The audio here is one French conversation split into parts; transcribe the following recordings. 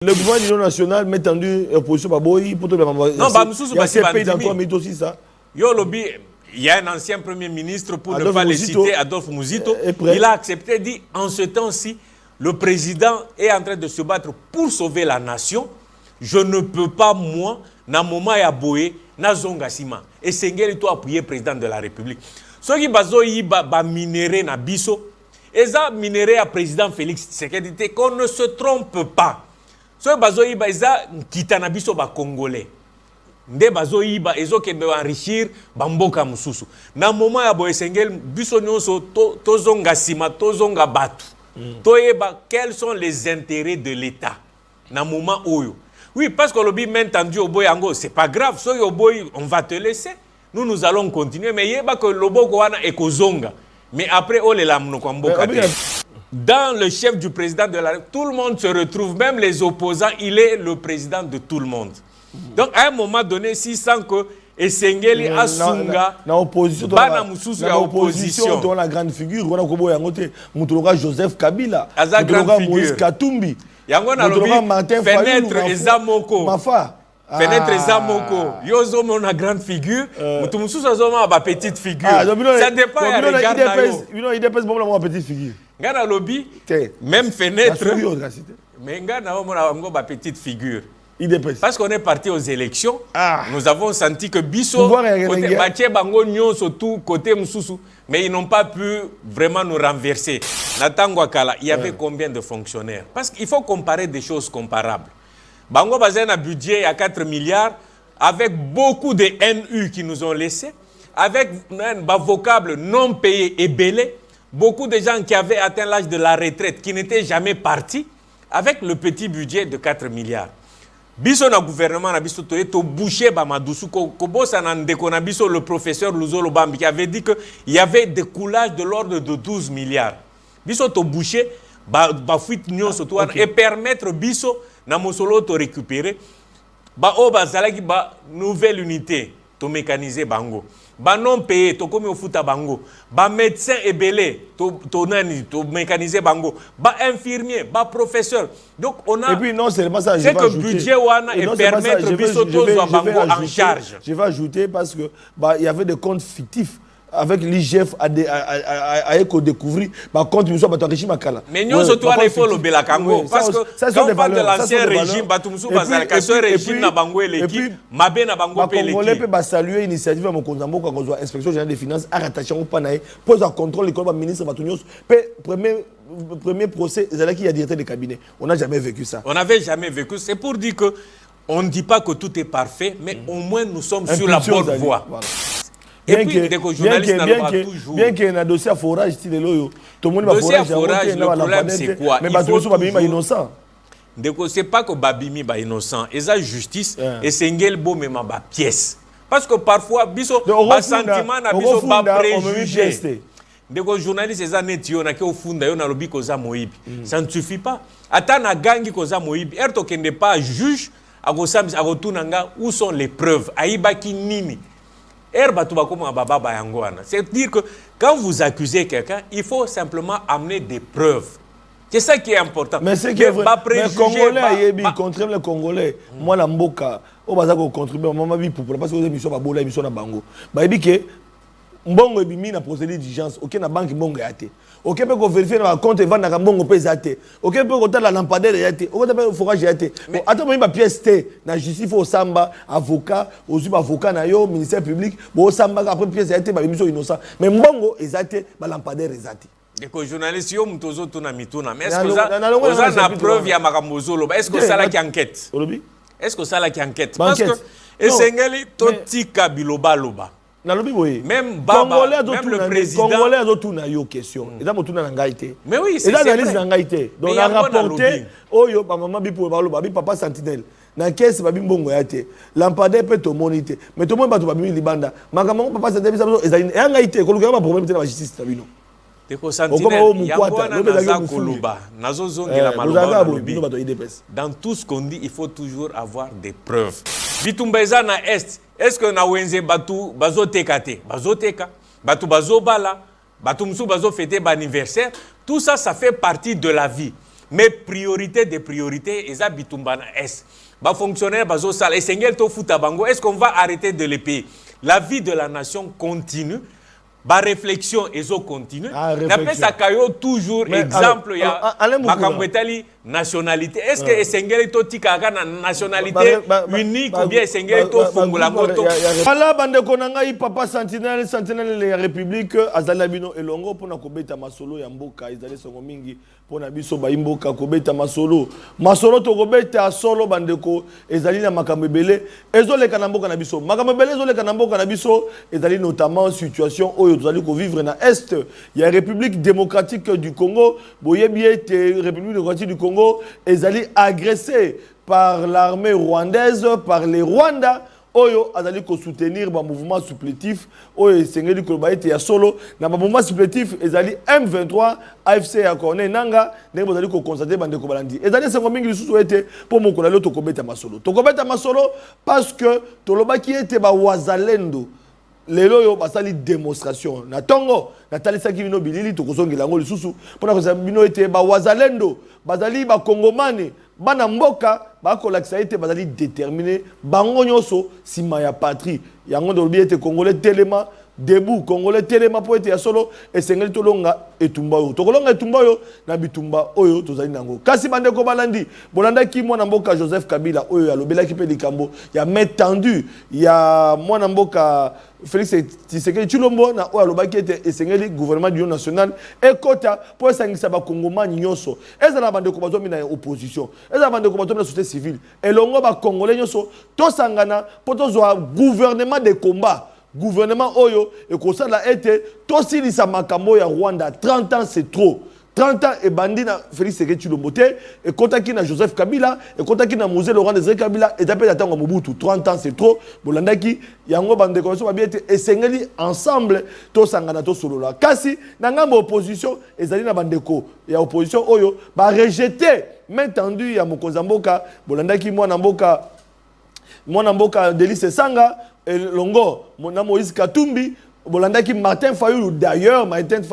Le gouvernement national met tendu opposition par Boy pour tout le monde. Non, bah, il y a ces pays dans 3 minutes aussi, ça. Yo, lobby, il y a un ancien premier ministre, pour ne pas le citer, Adolphe Mouzito. Il a accepté, dit, en ce temps-ci, le président est en train de se battre pour sauver la nation. Je ne peux pas, moi, na moment ya boye, na zonga sima. Et Sengeli toi appuyer président de la République. Ceux qui bazo yi ba minéré na biso, et ça minéré à président Félix Tshisekedi, qu'on ne se trompe pas. Ceux qui bazo yi ba eza kita na biso ba Congolais. Nde bazo yi ba ezo ke enrichir bamboka mususu. Na moment ya boye Sengeli biso nyonso to zonga sima, to zonga batu. Toyeba quels sont les intérêts de l'État. Na moment oyo. Oui, parce que le lobby m'a entendu au boy ango, c'est pas grave, soy au boy, on va te laisser. Nous allons continuer, mais il y a que le boy est kozonga. Mais après, on les lame dans le chef du président de la République, tout le monde se retrouve, même les opposants, il est le président de tout le monde. Donc, à un moment donné, s'il sent que Esengeli Asunga, dans l'opposition, dans la grande figure, on a Joseph Kabila, Moïse Katumbi. Yango na lobi fenêtre ezamoko fenêtre ezamoko yozo mona grande figure mutu mususu azoma ba petite figure ça dépend ya regard na il dépend bon la petite figure ngana lobi même fenêtre mais ngana mona ngo ba petite figure parce qu'on est parti aux élections nous avons senti que biso côté batie bango nyonso tout côté mususu mais ils n'ont pas pu vraiment nous renverser. Il y avait combien de fonctionnaires? Parce qu'il faut comparer des choses comparables. Bango Bazen a un budget à 4 milliards, avec beaucoup de NU qui nous ont laissés, avec un vocable non payé et belé, beaucoup de gens qui avaient atteint l'âge de la retraite, qui n'étaient jamais partis, avec le petit budget de 4 milliards. Biso na gouvernement na biso to boucher ba madusu ko bosa na ndeko na biso le professeur Luzolo Bambi qui avait dit que il y avait des coulages de l'ordre de 12 milliards. Biso to boucher ba fuite nyonso to et permettre biso na mosolo to récupérer ba o bazalaki ba nouvelle unité to mécaniser bango. Ba non payé to komi ofuta bango. Ba médecin ebelé to nani to mécaniser bango. Ba infirmier, ba professeur. Donc on a. Et puis non seulement ça, c'est que le budget wana et permettre biso to bango en charge. Je vais ajouter parce que il y avait des comptes fictifs. Avec l'IGF à découvrir par contre nous sommes à régime Makala. Mais nous surtout il faut le Belakango parce que quand on parle de l'ancien régime Batumsu Bazalaka ce régime na bango l'équipe Mabé na bango pe l'équipe. Congolais peut saluer l'initiative à mon Konzambo quand on inspection générale des finances à rattacher au panaï pose en contrôle l'école ministre Batunios premier procès Zalaki a directeur de cabinet. On n'a jamais vécu ça. On n'avait jamais vécu, c'est pour dire que on ne dit pas que tout est parfait mais au moins nous sommes sur la bonne voie. Bien qu'il y ait un dossier à forage, tout le monde va forage, le problème c'est quoi? Mais Babimi est innocent. C'est pas que Babimi est innocent. Et ça, justice, et c'est une pièce. Parce que parfois, biso ba sentiment na biso ba préjugé. Ndeko journaliste eza neti yo na ke ofunda yo na lobi koza moyibi. Ça ne suffit pas. Ata na gangi koza moyibi, erto kende pas juge akosambisa akotunanga où sont les preuves? Aibaki nini? C'est-à-dire que quand vous accusez quelqu'un, il faut simplement amener des preuves. C'est ça qui est important. Mais c'est que les Congolais, ils contribuent les Congolais. Moi, la Mboka, on va contribuer parce que les émissions sont bonnes, émissions na bango. Bah, il dit que mbongo ebimi na procédure d'urgence, OK na banque mbongo yate. OK peut ko vérifier na compte vendre na mbongo pe zate. OK peut ko ta la lampadaire yate. OK peut forage yate. Bon, attends moi ba pièce T na justice au samba avocat, aussi avocat na yo ministère public, bo samba après pièce yate ba émission innocent. Mais mbongo ezate ba lampadaire ezate. Les journalistes yo mutozo tuna mituna. Mais est-ce que ça na preuve ya makamozolo? Est-ce que ça la qui enquête? Est-ce que ça la qui enquête? Parce que Esengeli totika biloba loba. Même Baba, même le président. Congolais a tout na yo question. Et ça tout na ngaité. Mais oui, c'est ça. Et ça ngaité. Donc on a rapporté oyo ba maman bi pour baloba bi papa sentinelle. Na caisse ba bi mbongo yate. Lampadaire peut to moniter. Mais tout le monde ba to ba bi libanda. Makamon papa sentinelle ça et ngaité ko luka ba problème te na justice tabino. Teko sentinelle yangwana naza koloba. Nazo zongela maloba lobi. Dans tout ce qu'on dit, il faut toujours avoir des preuves. Bitumbeza na est-ce que na wenze batu bazo tekate bazo teka batu bazo bala batu musu bazo fêter ba anniversaire, tout ça ça fait partie de la vie. mais priorité des priorités, eza bitumba na est. Ba fonctionnaire bazo sala esengel to futa bango, est-ce qu'on va arrêter de les payer? La vie de la nation continue. Ba réflexion ezo continue. N'appelle ça kayo toujours mais exemple ya makamwetali nationalité. Est-ce que esengel to tikaka na nationalité unique ou bien esengel to fungula moto? Ala bande konanga i papa sentinelle la République azala bino elongo pona kobeta masolo ya mboka ezali songo mingi pona biso ba imboka kobeta masolo to kobeta solo bandeko ezali na makambebele ezoleka na mboka na biso makambebele ezoleka na mboka na biso ezali notamment situation oyo tozali ko vivre na est ya République démocratique du Congo boyebi ete République démocratique du Congo ezali agressé par l'armée rwandaise par les Rwandais oyo azali ko soutenir ba mouvement supplétif oyo sengeli ko ba ete ya solo na ba mouvement supplétif ezali M23 AFC ya Kone nanga ndenge bozali ko constater bande ko balandi ezali sengo mingi lisusu ete po mokolo lelo to kobeta masolo parce que tolobaki ete ba wazalendo lelo yo basali démonstration na tongo na talisa ki bino bilili to kozongela ngo lisusu pona ko bino ete ba wazalendo bazali ba kongomani bana mboka ba ko lakisa ete bazali déterminé bango nyoso sima ya patrie yango do biete congolais telema debout congolais telema po ete ya solo esengeli tolonga etumba yo tokolonga etumba yo na bitumba oyo tozali nango kasi bande ko balandi bolanda ki mwana mboka Joseph Kabila oyo ya lobela ki pe likambo ya main tendue ya mwana mboka Félix Tshisekedi Tshilombo na oyo alobaki ete esengeli gouvernement d'union nationale ekota po esangisa ba kongomani nyonso ezala bande ko bazomi na opposition ezala bande ko bazomi na société civile elongo ba congolais nyonso tosangana po tozwa gouvernement de combat gouvernement oyo ekosala ete tosilisa makambo ya Rwanda 30 ans c'est trop 30 ans et bandina Félix Tshisekedi Tshilombo te et kontaki na Joseph Kabila et kontaki na Mosé Laurent Désiré Kabila et tapé d'attendre Mobutu 30 ans c'est trop bolandaki yango bande ko so ba biete esengeli ensemble to sangana to solola kasi na ngambo opposition ezali na bandeko ya opposition oyo ba rejeter main tendue ya mokonzamboka bolandaki mwana mboka Delice Sanga longo na Moïse Katumbi bolandaki Martin Fayulu d'ailleurs Martin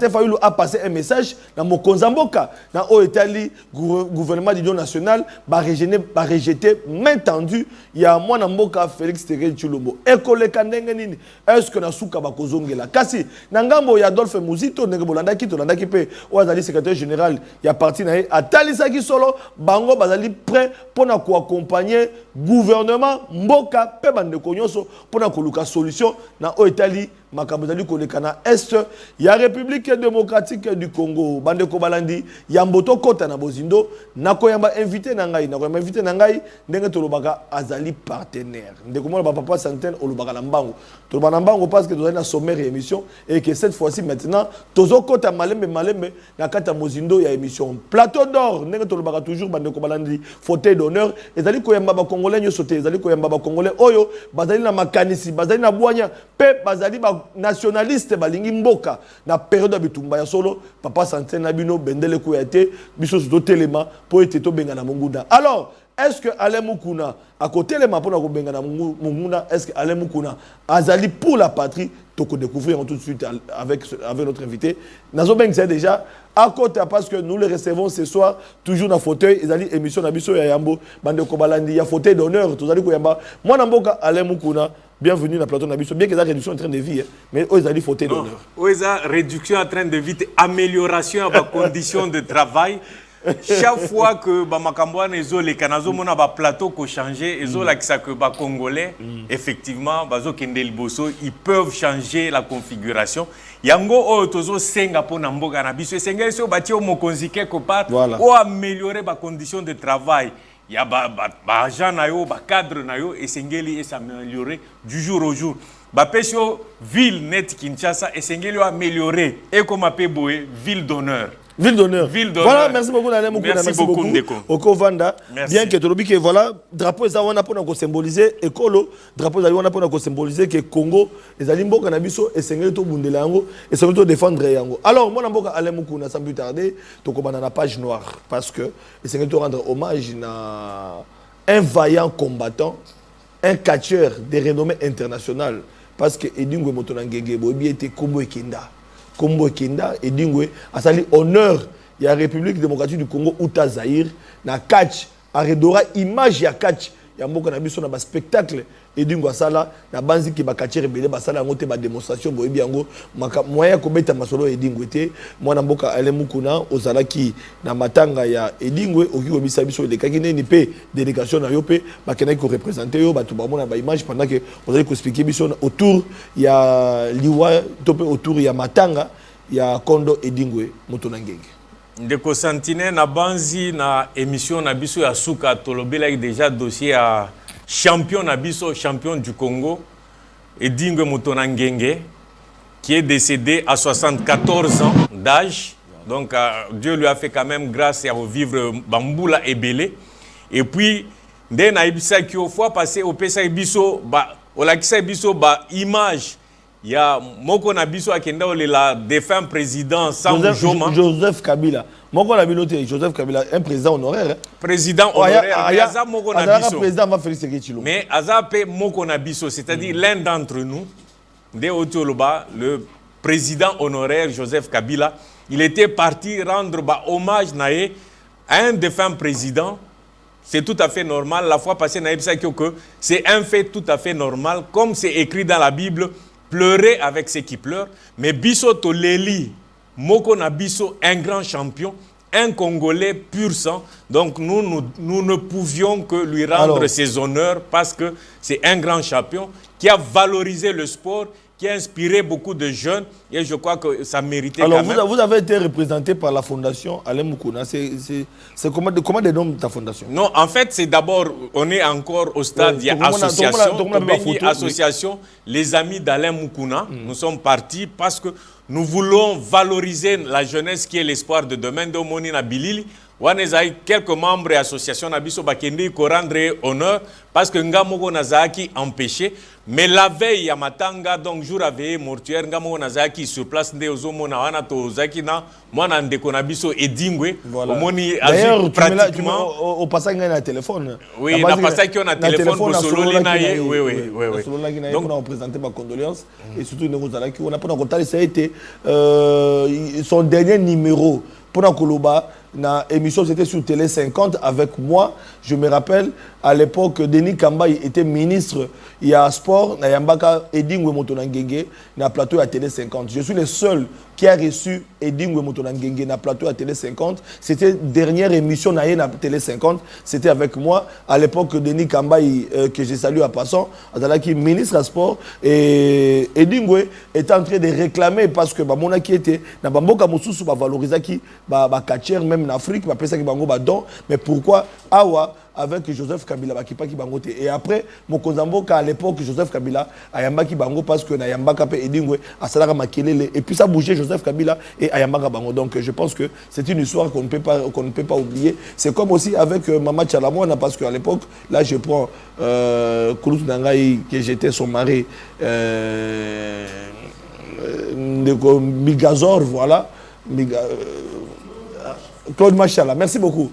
Fayulu a passé un message dans Mokonzamboka dans Oetali gouvernement d'union nationale ba rejeter main tendue ya mwana mboka Félix Tshisekedi Tshilombo ekole kandenge nini est-ce que na suka ba kozongela kasi na ngambo ya Adolphe Muzito ndenge bolandaki pe ozali secrétaire général ya parti na atalisaki solo bango bazali prêt pona ko accompagner gouvernement mboka pe bande konyoso pona koluka solution na Oetali makambo zali koleka na est ya République démocratique du Congo bande ko balandi ya mboto kota na bozindo nakoyamba invité na ngai ndenge tolobaka azali partenaire ndeko mona ba papa Santen olobaka na mbango tolobaka na mbango parce que tozali na sommaire ya émission et que cette fois-ci maintenant tozo kota malembe na kata mozindo ya émission plateau d'or ndenge tolobaka toujours bande ko balandi fauteuil d'honneur ezali koyamba ba congolais nyoso te ezali koyamba ba congolais oyo bazali na makanisi bazali na bwanya pe bazali ba nationaliste balingi mboka na période bitumba ya solo papa Santen na bino bendele ko yate biso zo telema po ete to benga na mongunda alors est-ce que Alain Mukuna à côté les mapona ko benga na mongunda est-ce que Alain Mukuna azali pour la patrie to ko découvrir tout de suite avec notre invité nazo beng c'est déjà à côté parce que nous le recevons ce soir toujours dans fauteuil ezali émission na biso ya yambo bande ko balandi ya fauteuil d'honneur tozali ko yamba mwana mboka Alain Mukuna. Bienvenue dans le plateau Nabiso. Bien que la réduction en train de vie, hein, mais aux allez fauteuil d'honneur. Aux réduction en train de vie, amélioration de conditions de travail. Chaque fois que Bamakamboan les Kanazo mona ba plateau ko changer, la que ba congolais effectivement bazo kendel boso, ils peuvent changer la configuration. Yango o tozo senga po na mboka na biso, senga so bati o mokonzike ko part ou améliorer ba conditions de travail. Il y a agent na yo, cadre na yo, et sengeli et s'améliorer du jour au jour. Pesio ville net Kinshasa et sengeli améliorer et comme appelé boé ville d'honneur. Ville d'honneur. Voilà, merci beaucoup Alain Mukuna, merci beaucoup Ndeko. Oko Vanda. Bien que tolobi que voilà, drapeau za wana pona ko symboliser ekolo, drapeau za wana pona ko symboliser que Congo ezali mboka na biso et sengeli to bundela yango et sengeli to défendre yango. Alors moi na mboka Alain Mukuna sans plus tarder, to ko bana na page noire parce que sengeli to rendre hommage na un vaillant combattant, un catcheur de renommée internationale parce que Edingwe Motonangege bobi était Kombo Ekenda. Kombo Kenda et Dingwe a sali honneur il y a la République démocratique du Congo ou Zaïre na catch arredora image ya catch ya mboka na biso na ba spectacle edingo asala na banzi ki ba catcher belé basala ngote ba démonstration boyebi yango moyen ko beta masolo edingo té mwana mboka ale mukuna ozalaki na matanga ya edingwe oki ko bisa biso de kakine ni pe délégation na yo pe ba kenaki ko représenter yo ba to ba mona ba image pendant que ozali ko expliquer biso autour ya liwa to pe autour ya matanga ya kondo edingwe moto na ngenge ndeko santine na banzi na émission na biso ya suka tolobelaki déjà dossier à champion na biso champion du Congo Edingwe moto na ngenge qui est décédé à 74 ans d'âge. Donc Dieu lui a fait quand même grâce à vivre Bamboula et Belé. Et puis dès na ibisa qui au fois passé au pesa biso ba olakisa biso ba image. Il y a Moko Nabiso Akenda, le défunt président Sam Joma. Joseph Kabila. Moko Nabiso, Joseph Kabila, un président honoraire. Président honoraire. Mais Aza Moko Nabiso. Président va Félix Sekechilo. Mais Aza Pe Moko Nabiso, c'est-à-dire l'un d'entre nous, de Otoloba, le président honoraire Joseph Kabila, il était parti rendre hommage à un défunt président. C'est tout à fait normal. La fois passée, c'est un fait tout à fait normal, comme c'est écrit dans la Bible. Pleurer avec ceux qui pleurent, mais Biso Toleli, Moko Nabiso, un grand champion, un Congolais pur sang. Donc nous ne pouvions que lui rendre ses honneurs parce que c'est un grand champion qui a valorisé le sport, qui a inspiré beaucoup de jeunes et je crois que ça méritait. Alors vous avez été représenté par la fondation Alain Moukouna. C'est comment des noms de ta fondation? Non, en fait, c'est d'abord, on est encore au stade association, les amis d'Alain Moukouna. Nous sommes partis parce que nous voulons valoriser la jeunesse qui est l'espoir de demain de Moni Nabilili. Quelques membres de l'association Nabiso Bakende ko rendre honneur parce que Ngamoko Nazaki empêché. Mais la veille à Matanga, donc jour à veille mortuaire, Ngamoko Nazaki sur place de Ozomona Wanato Zakina, moi Nandeko Nabiso Edingwe. D'ailleurs, pratiquement au passage on a un téléphone. Oui, on a passé qu'on a téléphone pour Sololina. Oui. Donc on a présenté ma condoléance et surtout on a pas encore ça a été son dernier numéro pour Koloba. Na émission c'était sur Télé 50 avec moi. Je me rappelle à l'époque Denis Kambaï était ministre il y a sport na Yambaka Edingwe Motonangenge na plateau à Télé 50. Je suis le seul qui a reçu Edingwe Motonangenge na plateau à Télé 50. C'était dernière émission na Télé 50, c'était avec moi à l'époque Denis Kambaï que je salue à passant, Azalaki ministre à sport et Edingwe était en train de réclamer parce que mona qui était na bamboka mosusu ba valoriser qui ba catcher même en Afrique, mais pourquoi Awa avec Joseph Kabila qui bangote et après Mokozambo à l'époque Joseph Kabila ayamba ki bango parce que na yambaka pe Edingwe asalaka makelele et puis ça bougeait Joseph Kabila et ayambaka bango. Donc je pense que c'est une histoire qu'on ne peut pas oublier. C'est comme aussi avec Mama Tchalamouana parce qu'à l'époque là je prends Kouloutou Nangaï que j'étais son mari Migazor voilà Claude Machala, merci beaucoup.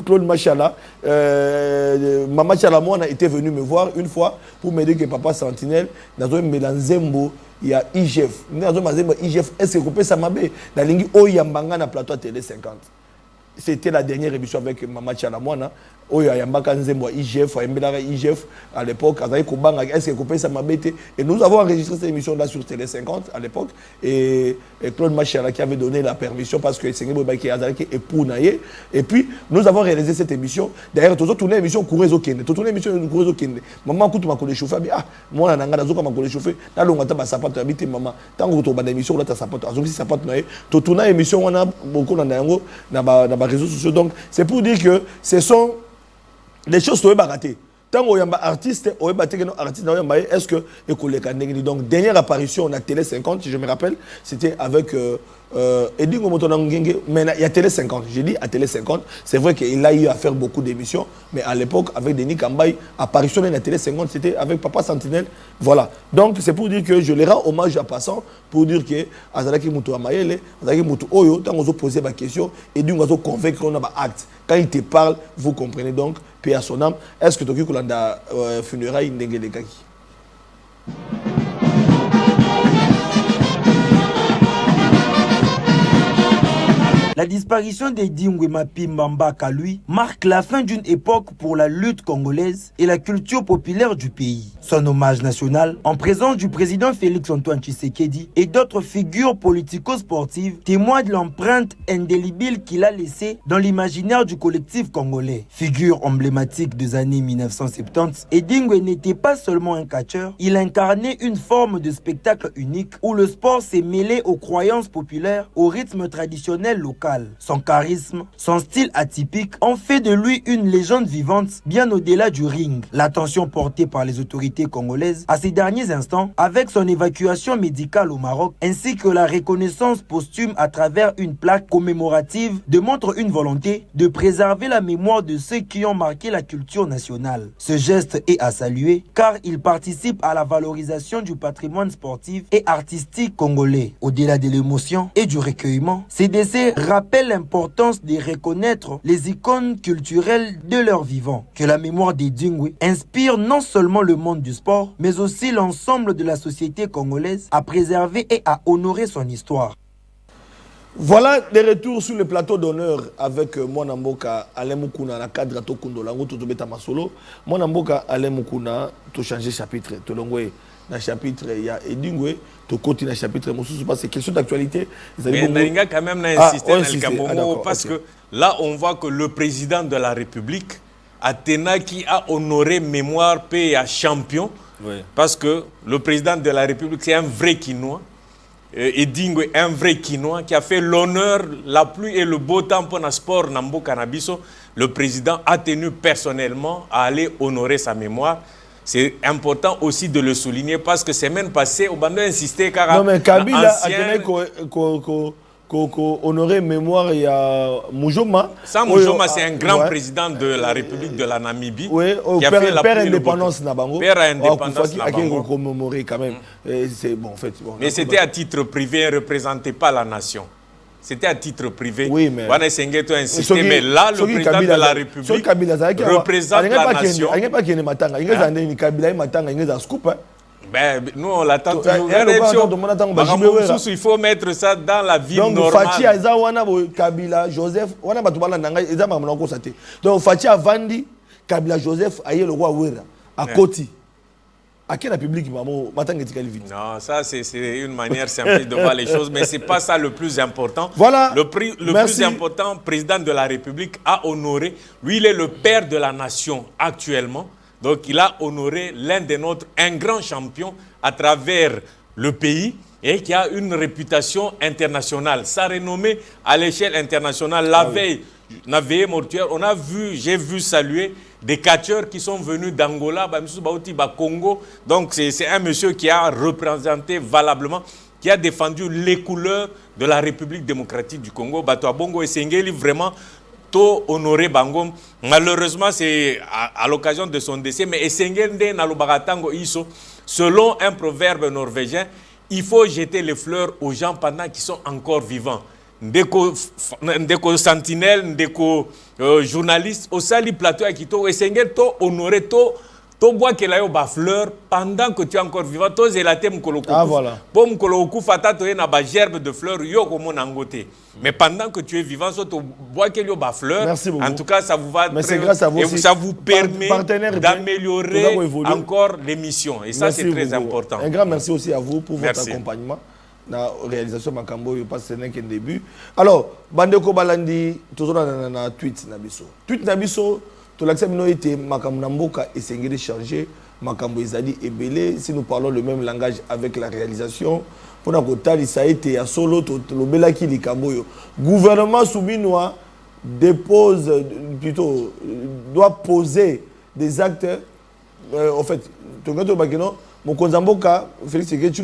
Claude Machala, Maman Chalamouana était venu me voir une fois pour me dire que papa Sentinelle, dans un Mélanzembo, il y a IGF. Dans un IGF, est-ce que vous pouvez s'amaber dans l'ingui Oyambanga na plateau Télé 50. C'était la dernière émission avec Maman Chalamouana. Oyambaka Nzembo IGF, IGF à l'époque, est-ce que vous pouvez s'amaber? Et nous avons enregistré cette émission-là sur Télé 50 à l'époque. Et Claude Machala qui avait donné la permission parce que c'est Bobaki Azalaki et Pounaye. Et puis, nous avons réalisé cette émission. D'ailleurs, tout tourné l'émission Kourezo Kende. Tout tourné l'émission Kourezo Kende. Maman, écoute, ma collègue chauffeur. Ah, moi, on a un ma collègue chauffeur. Là, on a un sapato habité, maman. Tant que tu as une émission, on a un sapato. Si sapato, tout tourné l'émission, on a beaucoup dans les réseaux sociaux. Donc, c'est pour dire que ce sont les choses sont ratées. Tant qu'il y a un artiste, est-ce que donc dernière apparition on a Télé 50, si je me rappelle, c'était avec Edingo Motonangenge, mais il y a Télé 50. J'ai dit à Télé 50, c'est vrai qu'il a eu à faire beaucoup d'émissions, mais à l'époque avec Denis Kambaï, apparition à Télé 50, c'était avec Papa Sentinelle. Voilà. Donc c'est pour dire que je les rends hommage à passant pour dire que Azalaki Moutou Amayele, Azalaki Moutou Oyo, quand on a posé ma question, Edingo a convaincu qu'on a un acte. Quand il te parle, vous comprenez donc, paix à son âme. Est-ce que tu as un funérailles Ndengelekaki? La disparition d'Edingwe Mapimba Mbaka, lui, marque la fin d'une époque pour la lutte congolaise et la culture populaire du pays. Son hommage national, en présence du président Félix-Antoine Tshisekedi et d'autres figures politico-sportives, témoigne de l'empreinte indélébile qu'il a laissée dans l'imaginaire du collectif congolais. Figure emblématique des années 1970, Edingwe n'était pas seulement un catcheur, il incarnait une forme de spectacle unique où le sport s'est mêlé aux croyances populaires, au rythme traditionnel local. Son charisme, son style atypique ont fait de lui une légende vivante bien au-delà du ring. L'attention portée par les autorités congolaises à ces derniers instants, avec son évacuation médicale au Maroc, ainsi que la reconnaissance posthume à travers une plaque commémorative, démontre une volonté de préserver la mémoire de ceux qui ont marqué la culture nationale. Ce geste est à saluer car il participe à la valorisation du patrimoine sportif et artistique congolais. Au-delà de l'émotion et du recueillement, ces décès rappellent l'importance de reconnaître les icônes culturelles de leur vivant. Que la mémoire d'Edingwe inspire non seulement le monde du sport, mais aussi l'ensemble de la société congolaise à préserver et à honorer son histoire. Voilà des retours sur le plateau d'honneur avec Mwana Mboka Alain Mukuna na cadre to Kundolango to Beta Masolo. Mwana Mboka Alain Mukuna to changer chapitre to longwe na chapitre ya Edingwe to continue na chapitre mosusu parce que question d'actualité. Mais Naringa quand même n'a insisté dans le Cameroun parce que là on voit que le président de la République Athéna qui a honoré mémoire paix à champion parce que le président de la République c'est un vrai Quinois. Edingwe, un vrai Quinois qui a fait l'honneur, la pluie et le beau temps pour le sport Nambo Canabiso. Le président a tenu personnellement à aller honorer sa mémoire. C'est important aussi de le souligner parce que semaine passée, on a insisté car non mais Kabila a tenu honorer mémoire il y a Mujoma. Sans Mujoma, c'est un grand président de la République de la Namibie. Oui, qui a fait la père indépendance Nabango. Père indépendance Nabango. Commémorer quand même. C'est bon en fait. Bon, mais c'était à titre privé, il ne représentait pas la nation. C'était à titre privé. Oui, mais... mais là, le président de la République représente la nation. Il n'y a pas qu'il y ait Matanga. Il y a Kabila, Matanga, il y a scoop. Ben, nous, on l'attend toujours. Il faut mettre ça dans la vie normale. Donc, Fachi Azawana, Kabila, Joseph, on a battu Nanga, ils ont constaté. Donc, Fachi a vendu, Kabila, Joseph, aïe le roi Ouera, à Koti. À quel public, maman, Matanga est vite. Non, ça, c'est une manière simple de voir les choses, mais ce n'est pas ça le plus important. Voilà. Le plus important, le président de la République a honoré. Lui, il est le père de la nation actuellement. Donc, il a honoré l'un des nôtres, un grand champion à travers le pays et qui a une réputation internationale. Sa renommée à l'échelle internationale, la veille mortuaire, j'ai vu saluer des catcheurs qui sont venus d'Angola, Congo. Donc, c'est un monsieur qui a représenté valablement, qui a défendu les couleurs de la République démocratique du Congo. Bato Bongo et Sengeli, vraiment, to honoré Bangom. Malheureusement, c'est à l'occasion de son décès, mais Essengende Nalobaratango Iso, selon un proverbe norvégien, il faut jeter les fleurs aux gens pendant qu'ils sont encore vivants. Ndeko sentinelle, ndeko journaliste, au sali plateau à Kito, Essengende to honoré to bois que la yo ba fleur pendant que tu es encore vivant, to zelaté mkolo kufa. Ah voilà. Pour mkolo kufa ta to na ba gerbe de fleurs yo comme nangote. Mais pendant que tu es vivant, so to bois que yo ba fleur. Merci beaucoup. En tout cas, ça vous va mais c'est grâce à vous et aussi. ça vous permet d'améliorer encore l'émission et ça c'est très important. Un grand merci aussi à vous pour votre accompagnement. La réalisation Makambo, parce que ce n'est qu'un début. Alors, Bandeko Balandi, toujours dans la tweet Nabiso. Tweet Nabiso, tout l'accès mino était Makambo Namboka et Sengeli chargé, Makambo Ezali et Belé. Si nous parlons le même langage avec la réalisation, pour la Kotali, ça a été à solo, le Belaki Likamboyo. Gouvernement soubinois dépose, plutôt, doit poser des actes, en fait, tout le monde, mon Konzamboka, Félix Tshisekedi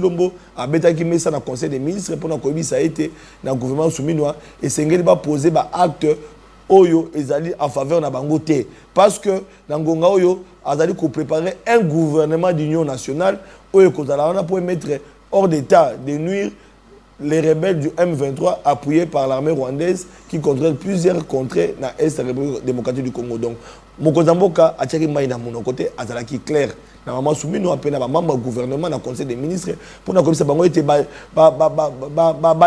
a bétaki mis ça dans le Conseil des ministres pour que ça a été dans le gouvernement souminois et Sengeli va poser des actes Oyo ezali en faveur na bangote parce que dans Ngonga Oyo azali ko préparer un gouvernement d'union nationale Oyo kozala pour mettre hors d'état de nuire les rebelles du M23 appuyés par l'armée rwandaise qui contrôle plusieurs contrées dans l'Est de la République démocratique du Congo. Donc, Mokozamboka a tiré maï dans mon côté, azala qui clair. Na maman soumi nous appelle na membre gouvernement dans le conseil des ministres pour na comme ça bango était ba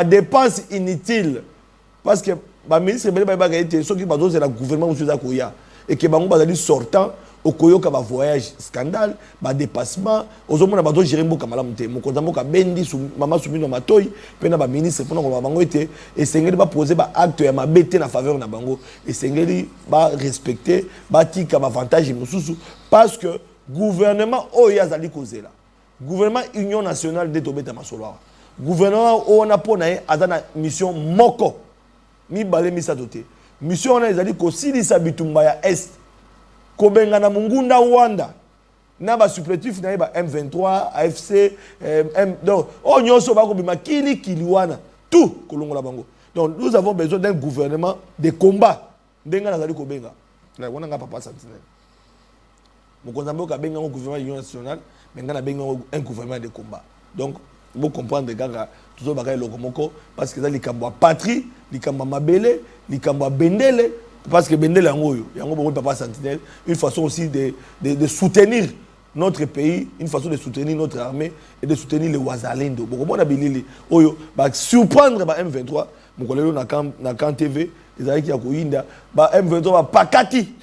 dépense inutile parce que ba ministre bele ba été ceux qui bazos c'est la gouvernement monsieur Zakoya et que bango bazali sortant au koyoka ba voyage scandale ba dépassement ozomona bazo gérer mboka malamu te mokonza mboka bendi su mama sumino matoyi pena ba ministre pona ko bango été et sengeli ba poser ba acte ya mabete na faveur na bango et sengeli ba respecter ba tika ba avantage mususu parce que gouvernement oyo azali kozela gouvernement union nationale de tobeta masolo gouvernement on a pona azana mission moko mi balé misato te mission on a ezali ko silisa bitumba ya est kobenga na mungunda Wanda na ba supplétif na ba M23 AFC donc on nyonso ba ko bima kili wana tout kolongola bango donc nous avons besoin d'un gouvernement de combat ndenga nazali kobenga na wana nga papa sentinelle mokonza mboka benga un gouvernement union nationale mais nga na benga un gouvernement de combat donc vous comprendre gaga tout ça le komoko parce que ça likambo patrie likambo mabele likambo bendele parce que bendele yango beaucoup papa sentinelle une façon aussi de soutenir notre pays, une façon de soutenir notre armée et de soutenir les Wazalendo. Beaucoup de bilili oyo ba surprendre ba M23 mon collègue na kan TV les amis qui a koinda ba M23 ba pakati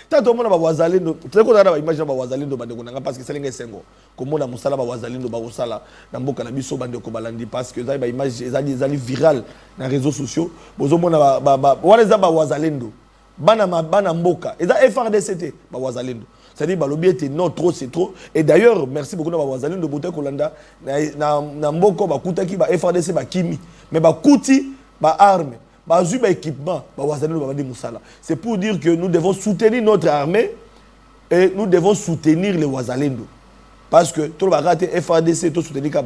tant tout le monde ba Wazalendo très ko na ba image ba Wazalendo ba ndeko parce que c'est linga sengo comme na musala ba Wazalendo ba osala na mboka na biso ba ndeko balandi parce que ba image ezali viral na réseaux sociaux bozomona ba wala za ba Wazalendo bana mboka eza FRDCT ba Wazalendo c'est-à-dire que le était non trop c'est trop et d'ailleurs merci beaucoup na ba Wazalendo bote kolanda na mboko ba kutaki ba FRDC ba kimi mais ba kuti ba arme ba zu ba équipement ba Wazalendo ba di musala c'est pour dire que nous devons soutenir notre armée et nous devons soutenir les Wazalendo parce que tout le bagate FRDC tout soutenir ka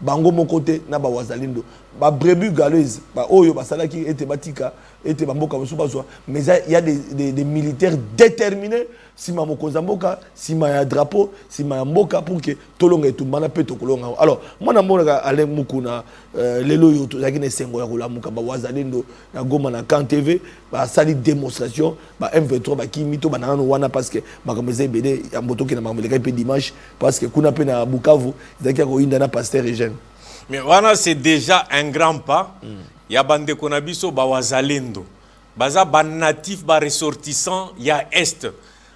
bango mon côté na ba Wazalendo ba brebis galeuse ba oyo ba salaki était batika était bamboka musuba mais il y a des militaires déterminés si ma mokonza mboka si ma drapeau si ma mboka pour que tolonga etumbana pe tokolonga alors moi na mona ale mukuna lelo yo to yakine sengo ya kolamuka ba Wazalendo na Goma na Kan TV ba sali démonstration ba M23 ba kimito banana wana parce que makameze bede ya moto ke na mameleka pe dimanche parce que kuna pe na Bukavu zakia ko inda na pasteur Eugène. Mais wana c'est déjà un grand pas. Ya bande konabiso ba Wazalendo. Baza ba natif ba ressortissant ya est.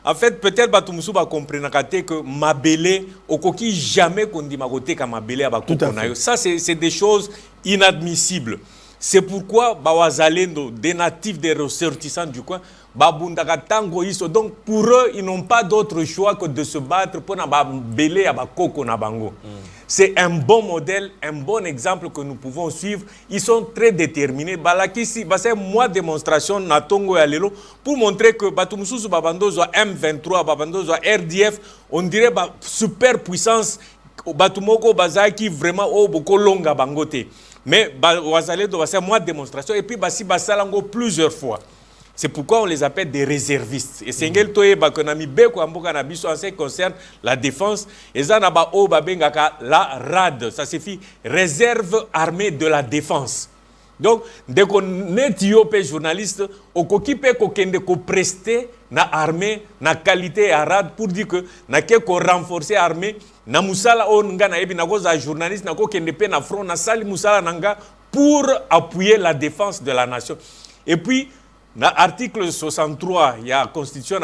En fait, peut-être Batumusu va comprendre que Mabele, au coquille jamais qu'on dit Magoté comme Mabele à Bakokonayo. Ça, c'est des choses inadmissibles. C'est pourquoi Bawazalendo, des natifs, des ressortissants du coin, Babundaka Tango Iso. Donc pour eux, ils n'ont pas d'autre choix que de se battre pour Mabele à Bakoko Nabango. C'est un bon modèle, un bon exemple que nous pouvons suivre. Ils sont très déterminés. Balakisi, c'est moi démonstration Natongo et Alelo pour montrer que Batumusu Babandozo M23, Babandozo RDF, on dirait super puissance. Batumoko Bazaki vraiment au Boko Longa Bangote. Mais Wazalendo, c'est moi démonstration. Et puis Basi Basalango plusieurs fois. C'est pourquoi on les appelle des réservistes. Et c'est en ce qui concerne la défense. Et ça la RAD. Ça signifie réserve armée de la défense. Donc, dès qu'on est journaliste, on peut prester na armée, na qualité à RAD pour dire que na ko renforcer armée, na musala on nga na ebi na goza journaliste na ko kende pe na front na sali musala nanga pour appuyer la défense de la nation. Et puis dans l'article 63, il y a la Constitution,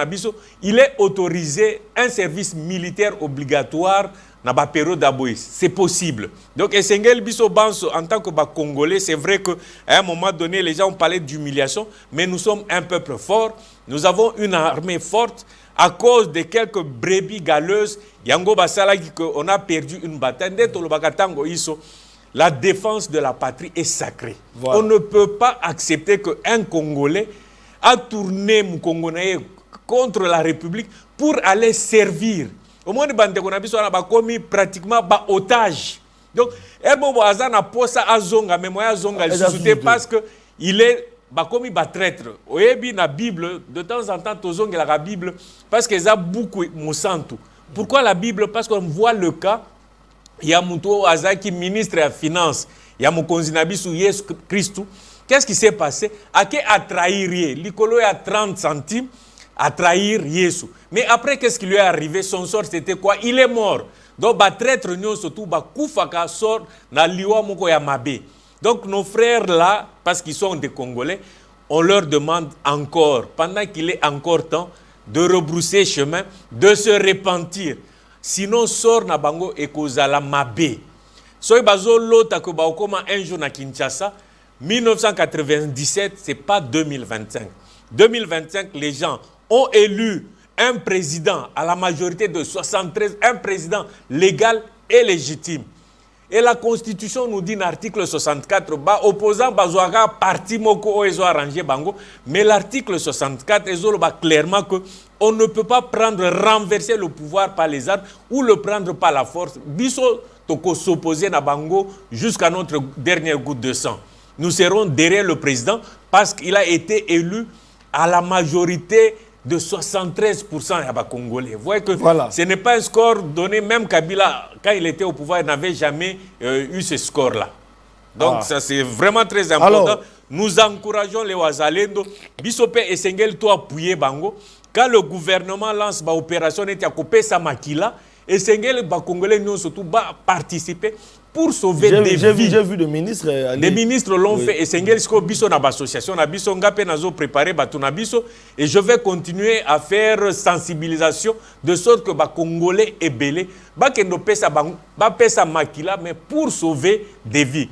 il est autorisé un service militaire obligatoire dans la période d'Aboïs. C'est possible. Donc, Essengel Biso Banso, en tant que Congolais, c'est vrai qu'à un moment donné, les gens ont parlé d'humiliation, mais nous sommes un peuple fort. Nous avons une armée forte. À cause de quelques brebis galeuses, Yango Basala, on a perdu une bataille. La défense de la patrie est sacrée. Voilà. On ne peut pas accepter qu'un Congolais a tourné mon Congolais contre la République pour aller servir. Au moins, on a commis pratiquement des otages. Donc, Erbo Azan a posé à Zonga, mais moi, Zonga, parce qu'il est commis des traître. Au Ebi, la Bible, de temps en temps, Tozong la Bible, parce qu'ils ont beaucoup de Pourquoi la Bible? Parce qu'on voit le cas. Il y a Moutou Azaki, ministre des Finances. Il y a Mokonzinabi sous Jésus Christ. Qu'est-ce qui s'est passé? A trahir L'Icolo a 30 centimes à trahir Jésus. Mais après, qu'est-ce qui lui est arrivé? Son sort, c'était quoi? Il est mort. Donc, traître nous surtout, Koufaka sort na liwa moko ya mabe. Donc nos frères là, parce qu'ils sont des Congolais, on leur demande encore, pendant qu'il est encore temps, de rebrousser chemin, de se repentir. Sinon, sort na bango et kozala mabe. Soy bazo lota ko baokoma un jour na Kinshasa, 1997, c'est pas 2025. 2025, les gens ont élu un président à la majorité de 73, un président légal et légitime. Et la Constitution nous dit dans l'article 64, opposant Bazouaga parti moko oezo arrangé bango, mais l'article 64 est clairement que on ne peut pas renverser le pouvoir par les armes ou le prendre par la force. Biso toko s'opposer na bango jusqu'à notre dernière goutte de sang. Nous serons derrière le président parce qu'il a été élu à la majorité de 73% à Congolais. Vous voyez que ce n'est pas un score donné, même Kabila, quand il était au pouvoir, n'avait jamais eu ce score-là. Donc ça c'est vraiment très important. Alors, nous encourageons les Wazalendo, Bisopé et Sengel to appuyer bango. Quand le gouvernement lance l'opération Netiakopé Makila, et Sengel Congolais nous surtout participer pour sauver des vies. J'ai vu des ministres. Des ministres l'ont fait. Et Sengel Sko Biso na association na Biso Ngapé nazo préparé Batuna Biso. Et je vais continuer à faire sensibilisation de sorte que Congolais est belé. Kendo pesa pesa Makila, mais pour sauver des vies.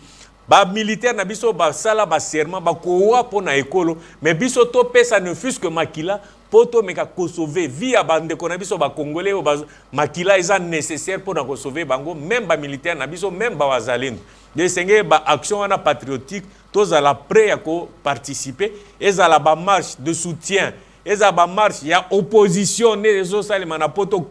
Militaire na biso sala serment kowa pona ekolo, mais biso to pesa ne fût que Makila poto meka ko sauver vie à bande ko na biso Congolais Makila est nécessaire pour na ko sauver bango, même militaire na biso, même wazalendo. De senge action wana patriotique tous à la prêt à participer et à la marche de soutien. Et à la marche, il y a opposition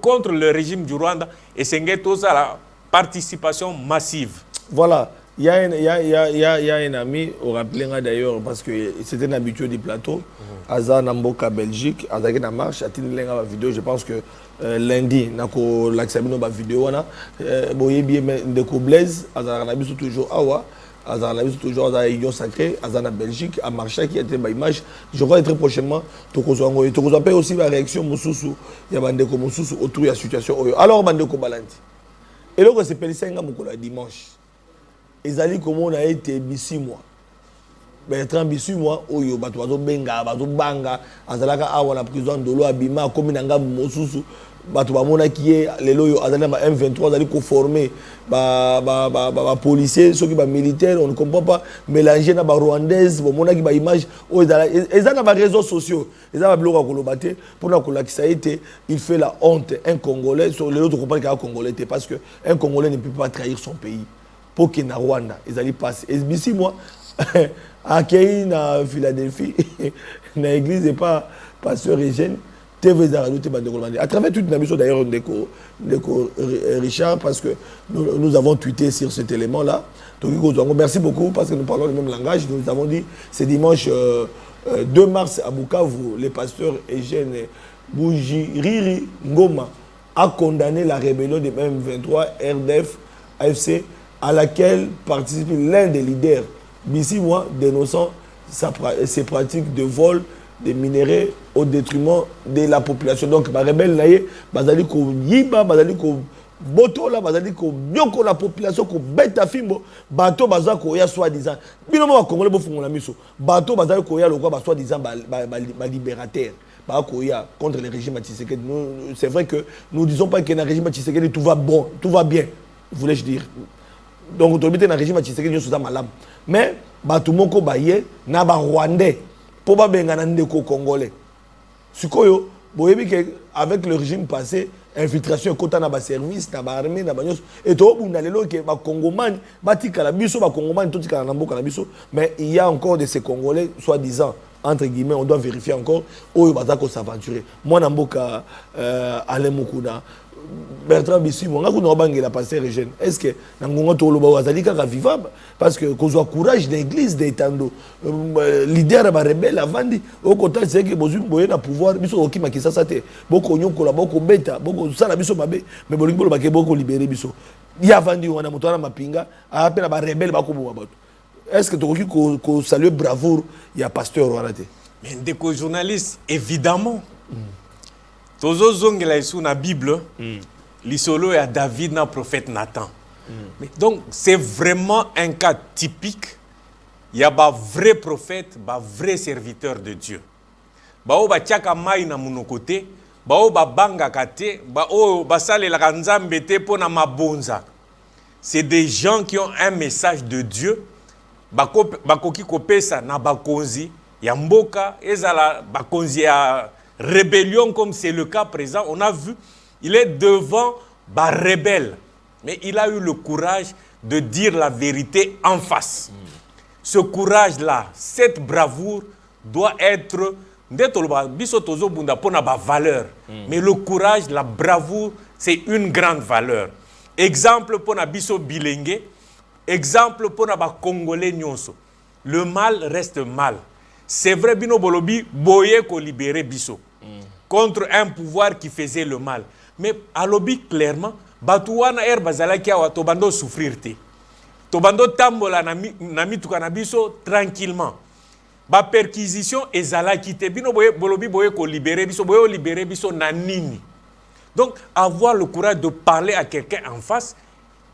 contre le régime du Rwanda et c'est tous à la participation massive. Voilà. Il y a un ami, au rappelé d'ailleurs, parce que c'était un habitué du plateau, Azan Namboka Belgique, Azan na marche, a tenu la vidéo, je pense que lundi, nako l'accès à vidéo, boye bien de Blaise, Azan Nabiso toujours awa, Azan Nabiso toujours à Union Sacrée, Azan na Belgique, à Marcha qui a été ma image. Je crois très prochainement, Tokozo appelle aussi la réaction Moussoussou, il y a Bandeko Moussoussou autour de la situation. Alors Bandeko Balanti. Et là, c'est Pélissenga Moukola dimanche. Ezali comme on a été 6 mois. Bertrand 6 mois, oyo bato bazo benga, bazo banga, azalaka awa na prison de l'eau abima comme nanga mosusu, bato bamona qui est lelo yo azali na M23 azali ko former ba policiers, ceux qui ba militaires, on ne comprend pas mélanger na ba rwandaise, bomona qui ba image o ezana ba réseaux sociaux, ezana ba biloko kolobate pour na kolakisa été, il fait la honte un Congolais sur les autres comprendre qu'un Congolais parce que un Congolais ne peut pas trahir son pays. Pour qu'il y ait Rwanda, ils allaient passer. Et d'ici moi, à Kéi, à Philadelphie, dans l'église, et pas pasteur Eugène, à travers toute la mission d'ailleurs de Richard, parce que nous avons tweeté sur cet élément-là. Merci beaucoup parce que nous parlons le même langage. Nous avons dit, c'est dimanche 2 mars à Bukavu, le pasteur Eugène Boujiriri Ngoma a condamné la rébellion des M23, RDF, AFC, à laquelle participe l'un des leaders, Bissi moi, dénonçant ses pratiques de vol des minéraux au détriment de la population. Donc, les rebelles, bazali ko yiba, bazali ko boto la, bazali ko bioko la population, ko beta fimbo, bateau bazali ko ya soi-disant. Binomo wa Congolais bo fungola miso. Bateau bazali ko ya lokwa ba soi-disant ba libérateur. Contre le régime Tshisekedi. C'est vrai que nous ne disons pas que dans le régime Tshisekedi tout va bon, tout va bien, voulais-je dire. Donc, autorité dans le régime Tshisekedi, nous sommes malades. Mais, tout le monde est na ba Rwandais, pour pas bien ndeko Congolais. Sukoyo, avec le régime passé, infiltration kota na ba service, na ba armée, na ba nyos, et tout le monde est ba Congomani, ba tika la biso, ba Congomani, tout tika na mboka la biso. Mais il y a encore de ces Congolais, soi-disant, entre guillemets, on doit vérifier encore, où ils vont s'aventurer. Moi, na mboka Alain Mukuna, Bertrand Bissi, mon gars, on a passé Eugène. Est-ce que Nangonga Toloba Wazalika est vivable? Parce que qu'on soit courage de l'église des Tando, leader de la rebelle avant dit, au côté c'est que Bozu Boye na pouvoir, biso oki makisa sate, boko nyoko la boko beta, boko sala biso mabe, mais bolingo lo bake boko libérer biso. Il y a vendu on a motona mapinga, a appelé la rebelle bako bobato. Est-ce que tu as ko saluer bravoure, il y a pasteur Rwanda? Mais des journalistes évidemment. Tozo zongela isu na Bible, l'isolo et à David na prophète Nathan. Donc c'est vraiment un cas typique il y a des vrais prophètes, des vrais serviteurs de Dieu. Bao ba tiaka mai na munokote, bao ba banga kate, bao ba sale la kanzambe te pona mabonza. C'est des gens qui ont un message de Dieu. Bakoki kopesa na bakonzi ya mboka ezala bakonzi ya rébellion comme c'est le cas présent. On a vu, il est devant ba rebelle, mais il a eu le courage de dire la vérité en face. Ce courage-là, cette bravoure doit être valeur. Mais le courage, la bravoure, c'est une grande valeur. Exemple pour Nabiso Bilengue, exemple pour Naba Congolais Nyonso. Le mal reste mal. C'est vrai, Bino Bolobi, Boye ko libéré Biso contre un pouvoir qui faisait le mal. Mais à l'obi clairement, Batouana er bazala ki awa tobando souffrir te. Tobando tambola nami tukanabiso tranquillement. Ba perquisition ezala kite bino boye bolobi boye ko libérer biso boye libérer biso nanini. Donc avoir le courage de parler à quelqu'un en face,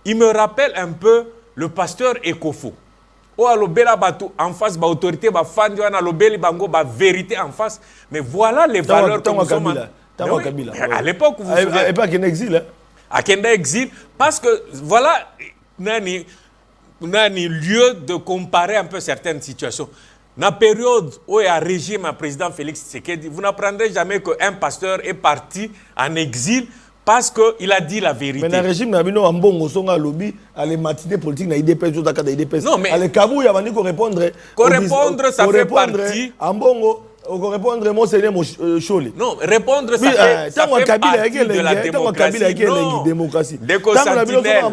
il me rappelle un peu le pasteur Ekofo. O alobela batu en face ba autorité ba fandi wana lobeli bango ba vérité en face, mais voilà les valeurs que nous sommes. À l'époque vous et pas qu'un exil à Kenda exil parce que voilà nani lieu de comparer un peu certaines situations. Dans la période où il y a un régime à président Félix Tshisekedi, vous n'apprendrez jamais qu'un pasteur est parti en exil parce qu'il a dit la vérité. Mais dans le régime, il y a un lobby, les matinées politiques, il y a des IDPS. Non, mais... Les Kabou, il y a des répondre. Répondre, ça fait partie... En bongo, répondre, Monseigneur Choli. Non, répondre, ça fait partie de la démocratie. Non, Déco Sentinelle.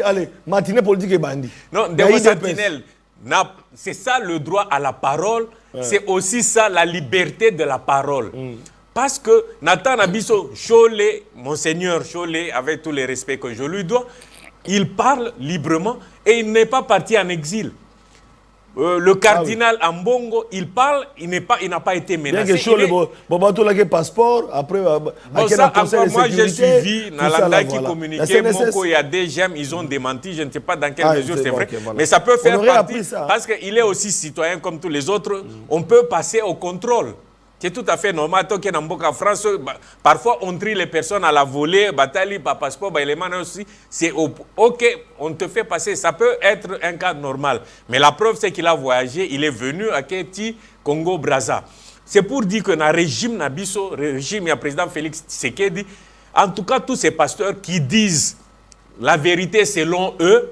Allez, matinée politique et bandit. Non, Déco Sentinelle. C'est ça le droit à la parole, c'est aussi ça la liberté de la parole. Parce que Nathan Abisso Cholé, Monseigneur Cholé, avec tous les respects que je lui dois, il parle librement et il n'est pas parti en exil. Le cardinal Ambongo, il parle, il n'a pas été menacé. Bien passeport, après, moi j'ai suivi Nalanda qui communiquait, Moko, il y a des gemmes, ils ont démenti, je ne sais pas dans quelle mesure c'est vrai, mais ça peut faire partie, parce qu'il est aussi citoyen comme tous les autres, on peut passer au contrôle. C'est tout à fait normal. En France, parfois on trie les personnes à la volée, bataille, par passeport, aussi. C'est OK, on te fait passer. Ça peut être un cas normal. Mais la preuve, c'est qu'il a voyagé, il est venu à Keti, Congo, Brazza. C'est pour dire que dans le régime Nabiso, le régime, il y a le président Félix Tshisekedi, en tout cas, tous ces pasteurs qui disent la vérité selon eux,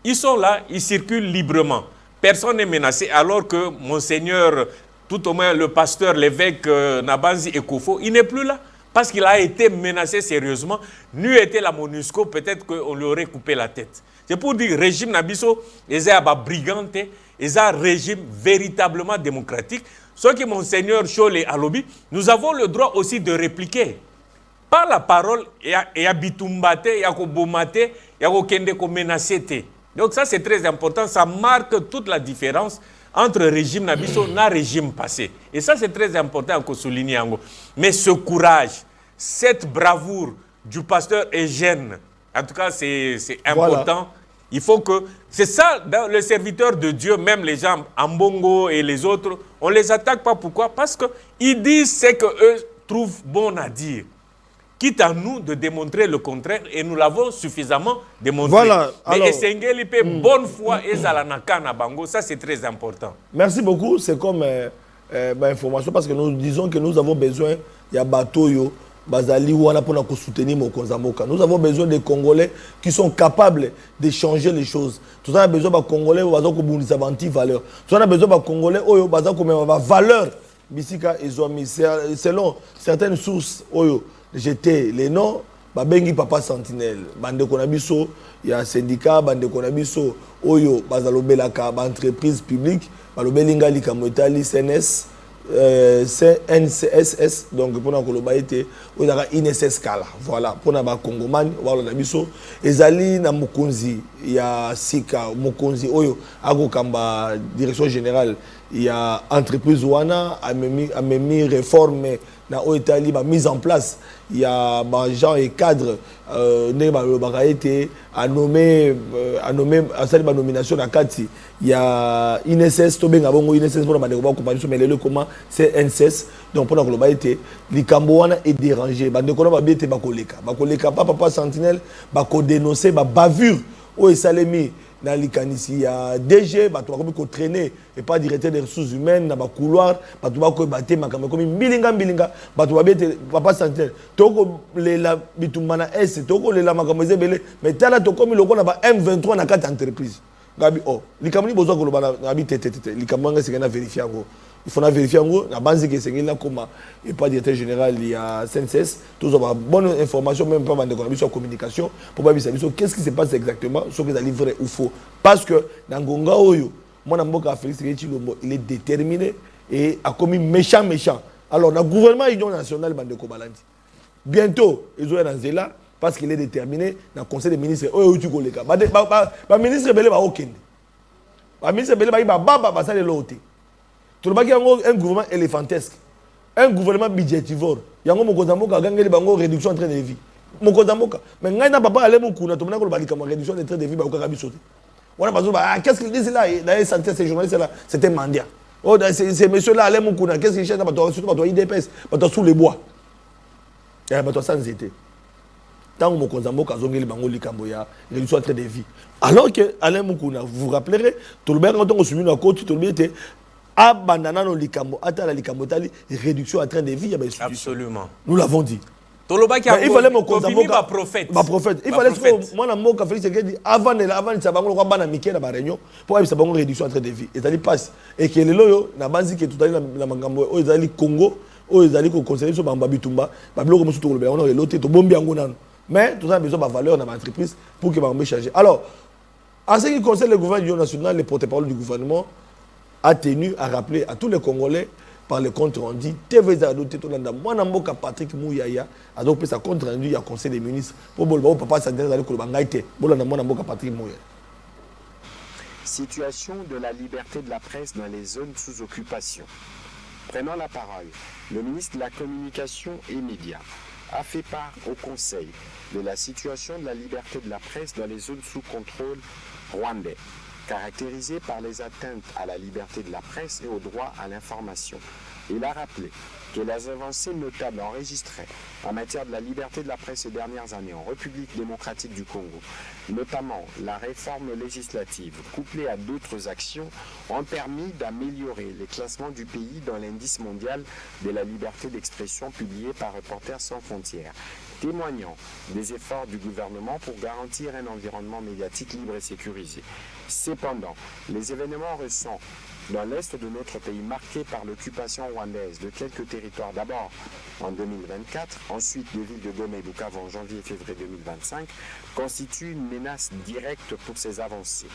ils sont là, ils circulent librement. Personne n'est menacé, alors que Monseigneur, tout au moins le pasteur, l'évêque Nabanzi Ekofo, il n'est plus là. Parce qu'il a été menacé sérieusement. N'eût été la MONUSCO, peut-être qu'on lui aurait coupé la tête. C'est pour dire, régime Nabiso, ils ont un brigante, ils ont un régime véritablement démocratique. Ce que Monseigneur Cholé a lobby, nous avons le droit aussi de répliquer. Par la parole, il y a bitumbate, il y a kobomate, il y a kende ko menacé. Donc ça c'est très important, ça marque toute la différence entre régime Nabiso et régime passé. Et ça, c'est très important à souligner. Mais ce courage, cette bravoure du pasteur Eugène, en tout cas, c'est important. Voilà. Il faut que... C'est ça, dans les serviteurs de Dieu, même les gens Ambongo et les autres, on ne les attaque pas. Pourquoi? Parce qu'ils disent ce qu'eux trouvent bon à dire. Quitte à nous de démontrer le contraire, et nous l'avons suffisamment démontré. Voilà. Mais Essengeli peut bonne foi et Zalanaka na Bango, ça c'est très important. Merci beaucoup, c'est comme information, parce que nous disons que nous avons besoin, il y a Batoyo, Bazali, Wana pour soutenir Mokonzamoka. Nous avons besoin des Congolais qui sont capables de changer les choses. Tout ça, on a besoin de Congolais qui ont anti-valeurs. Tout ça, on a besoin de Congolais qui ont valeur. Selon certaines sources, j'étais les noms, Babengi Papa Sentinelle, Bande Konabiso, il y a un syndicat, Bande Konabiso, Oyo, Bazalobelaka, entreprise publique, Balobelinga Likamotali, CNS, NCSS, donc pour nous, il y a INSS Kala, voilà, pour nous, Congoman, voilà, Nabiso, Ezali, Namukonzi, il y a Sika, Mokonzi, Oyo, Agokamba, direction générale, il y a entreprise Wana, a mis réforme, na Italie, mise en place. Il y a gens et cadres, a nommé à cette nomination à Kati. Il y a INSS, INSS pour la compagnie, mais le comment c'est NSS. Donc pour la globalité, l'Ikamboana est dérangé. Bandekona va bien te bakoleka. Bakoleka papa sentinelle, bako dénoncer, bavure. Oh et salemi. Dans l'ikanisi, il y a DG, tu vas traîner et pas directeur des ressources humaines dans le couloir, tu vas battre comme bilinga, tu vas bien papa sentinelle. Toko la bitumana S, toko la makameze belé, mais tu as comme le M23 dans 4 entreprises. Gabi oh, l'ikamoni besoin que le bana gabi tete, l'ikamoni c'est qu'on vérifier en gros. Il faut vérifier en gros, la base que c'est là comme et pas directeur général il y a CNCS, tous avoir bonne information même pas dans la communication pour pas savoir qu'est-ce qui se passe exactement, ce que c'est vrai ou faux. Parce que dans Gonga Oyo, mon amboka Félix Chilombo, il est déterminé et a commis méchant. Alors dans le gouvernement union nationale bande Kobalandi. Bientôt, ils ont un là parce qu'il est déterminé dans le conseil des ministres. Oh tu collègue. Ba ministre belé ba okende. Ba ministre belé ba ça les loté. Tout le monde a un gouvernement éléphantesque, un gouvernement budgétivore. Il y a un gouvernement qui a une réduction de train de vie. Mais il y a un papa qui a une réduction de train de vie. On a besoin qu'est-ce qu'ils disent là? Ces journalistes là, c'était mendiant. Oh, ces messieurs-là, qu'est-ce qu'ils cherchent? Surtout pour IDPS, sous les bois. Il y a sans été. Tant que Mokozambo Kazongeli Bango Likamboya, réduction de train de vie. Alors que Alain Moukouna, vous vous rappellerez, tout le monde, quand on se met à côté, tout le monde était. Abandana no likambo, ata la likambo tali, réduction à train de vie, il y a absolument. Nous l'avons dit. Il fallait mon prophète. Ma prophète. Il fallait que moi, mon café, c'est que avant de ça va on va Mickey dans ma réunion pour avoir une réduction à train de vie. Et ça passe. Et que le loyo, na banzi que tout à l'heure la mangambo, aux ali Congo, aux ali ko conseiller sur Bambabitumba, bablo comme tout le on a l'autre to bombi angonan. Mais tout ça a besoin de valeur dans l'entreprise pour que va changer. Alors, en ce qui concerne le gouvernement national, les porte-parole du gouvernement a tenu à rappeler à tous les Congolais par le compte rendu TV Zadoté Tolanda Mwanamboka Patrick Mouyaya a donc sa compte rendu il y a conseil des ministres pour bolba papa santé dans le Kolobangaïté bolanda Mwanamboka Patrick Mouyaya. Situation de la liberté de la presse dans les zones sous occupation. Prenant la parole, le ministre de la Communication et Médias a fait part au Conseil de la situation de la liberté de la presse dans les zones sous contrôle rwandais, caractérisée par les atteintes à la liberté de la presse et au droit à l'information. Il a rappelé que les avancées notables enregistrées en matière de la liberté de la presse ces dernières années en République démocratique du Congo, notamment la réforme législative couplée à d'autres actions, ont permis d'améliorer les classements du pays dans l'indice mondial de la liberté d'expression publié par Reporters sans frontières, témoignant des efforts du gouvernement pour garantir un environnement médiatique libre et sécurisé. Cependant, les événements récents dans l'est de notre pays marqués par l'occupation rwandaise de quelques territoires d'abord en 2024, ensuite les villes de Goma et Bukavu en janvier et février 2025, constituent une menace directe pour ces avancées.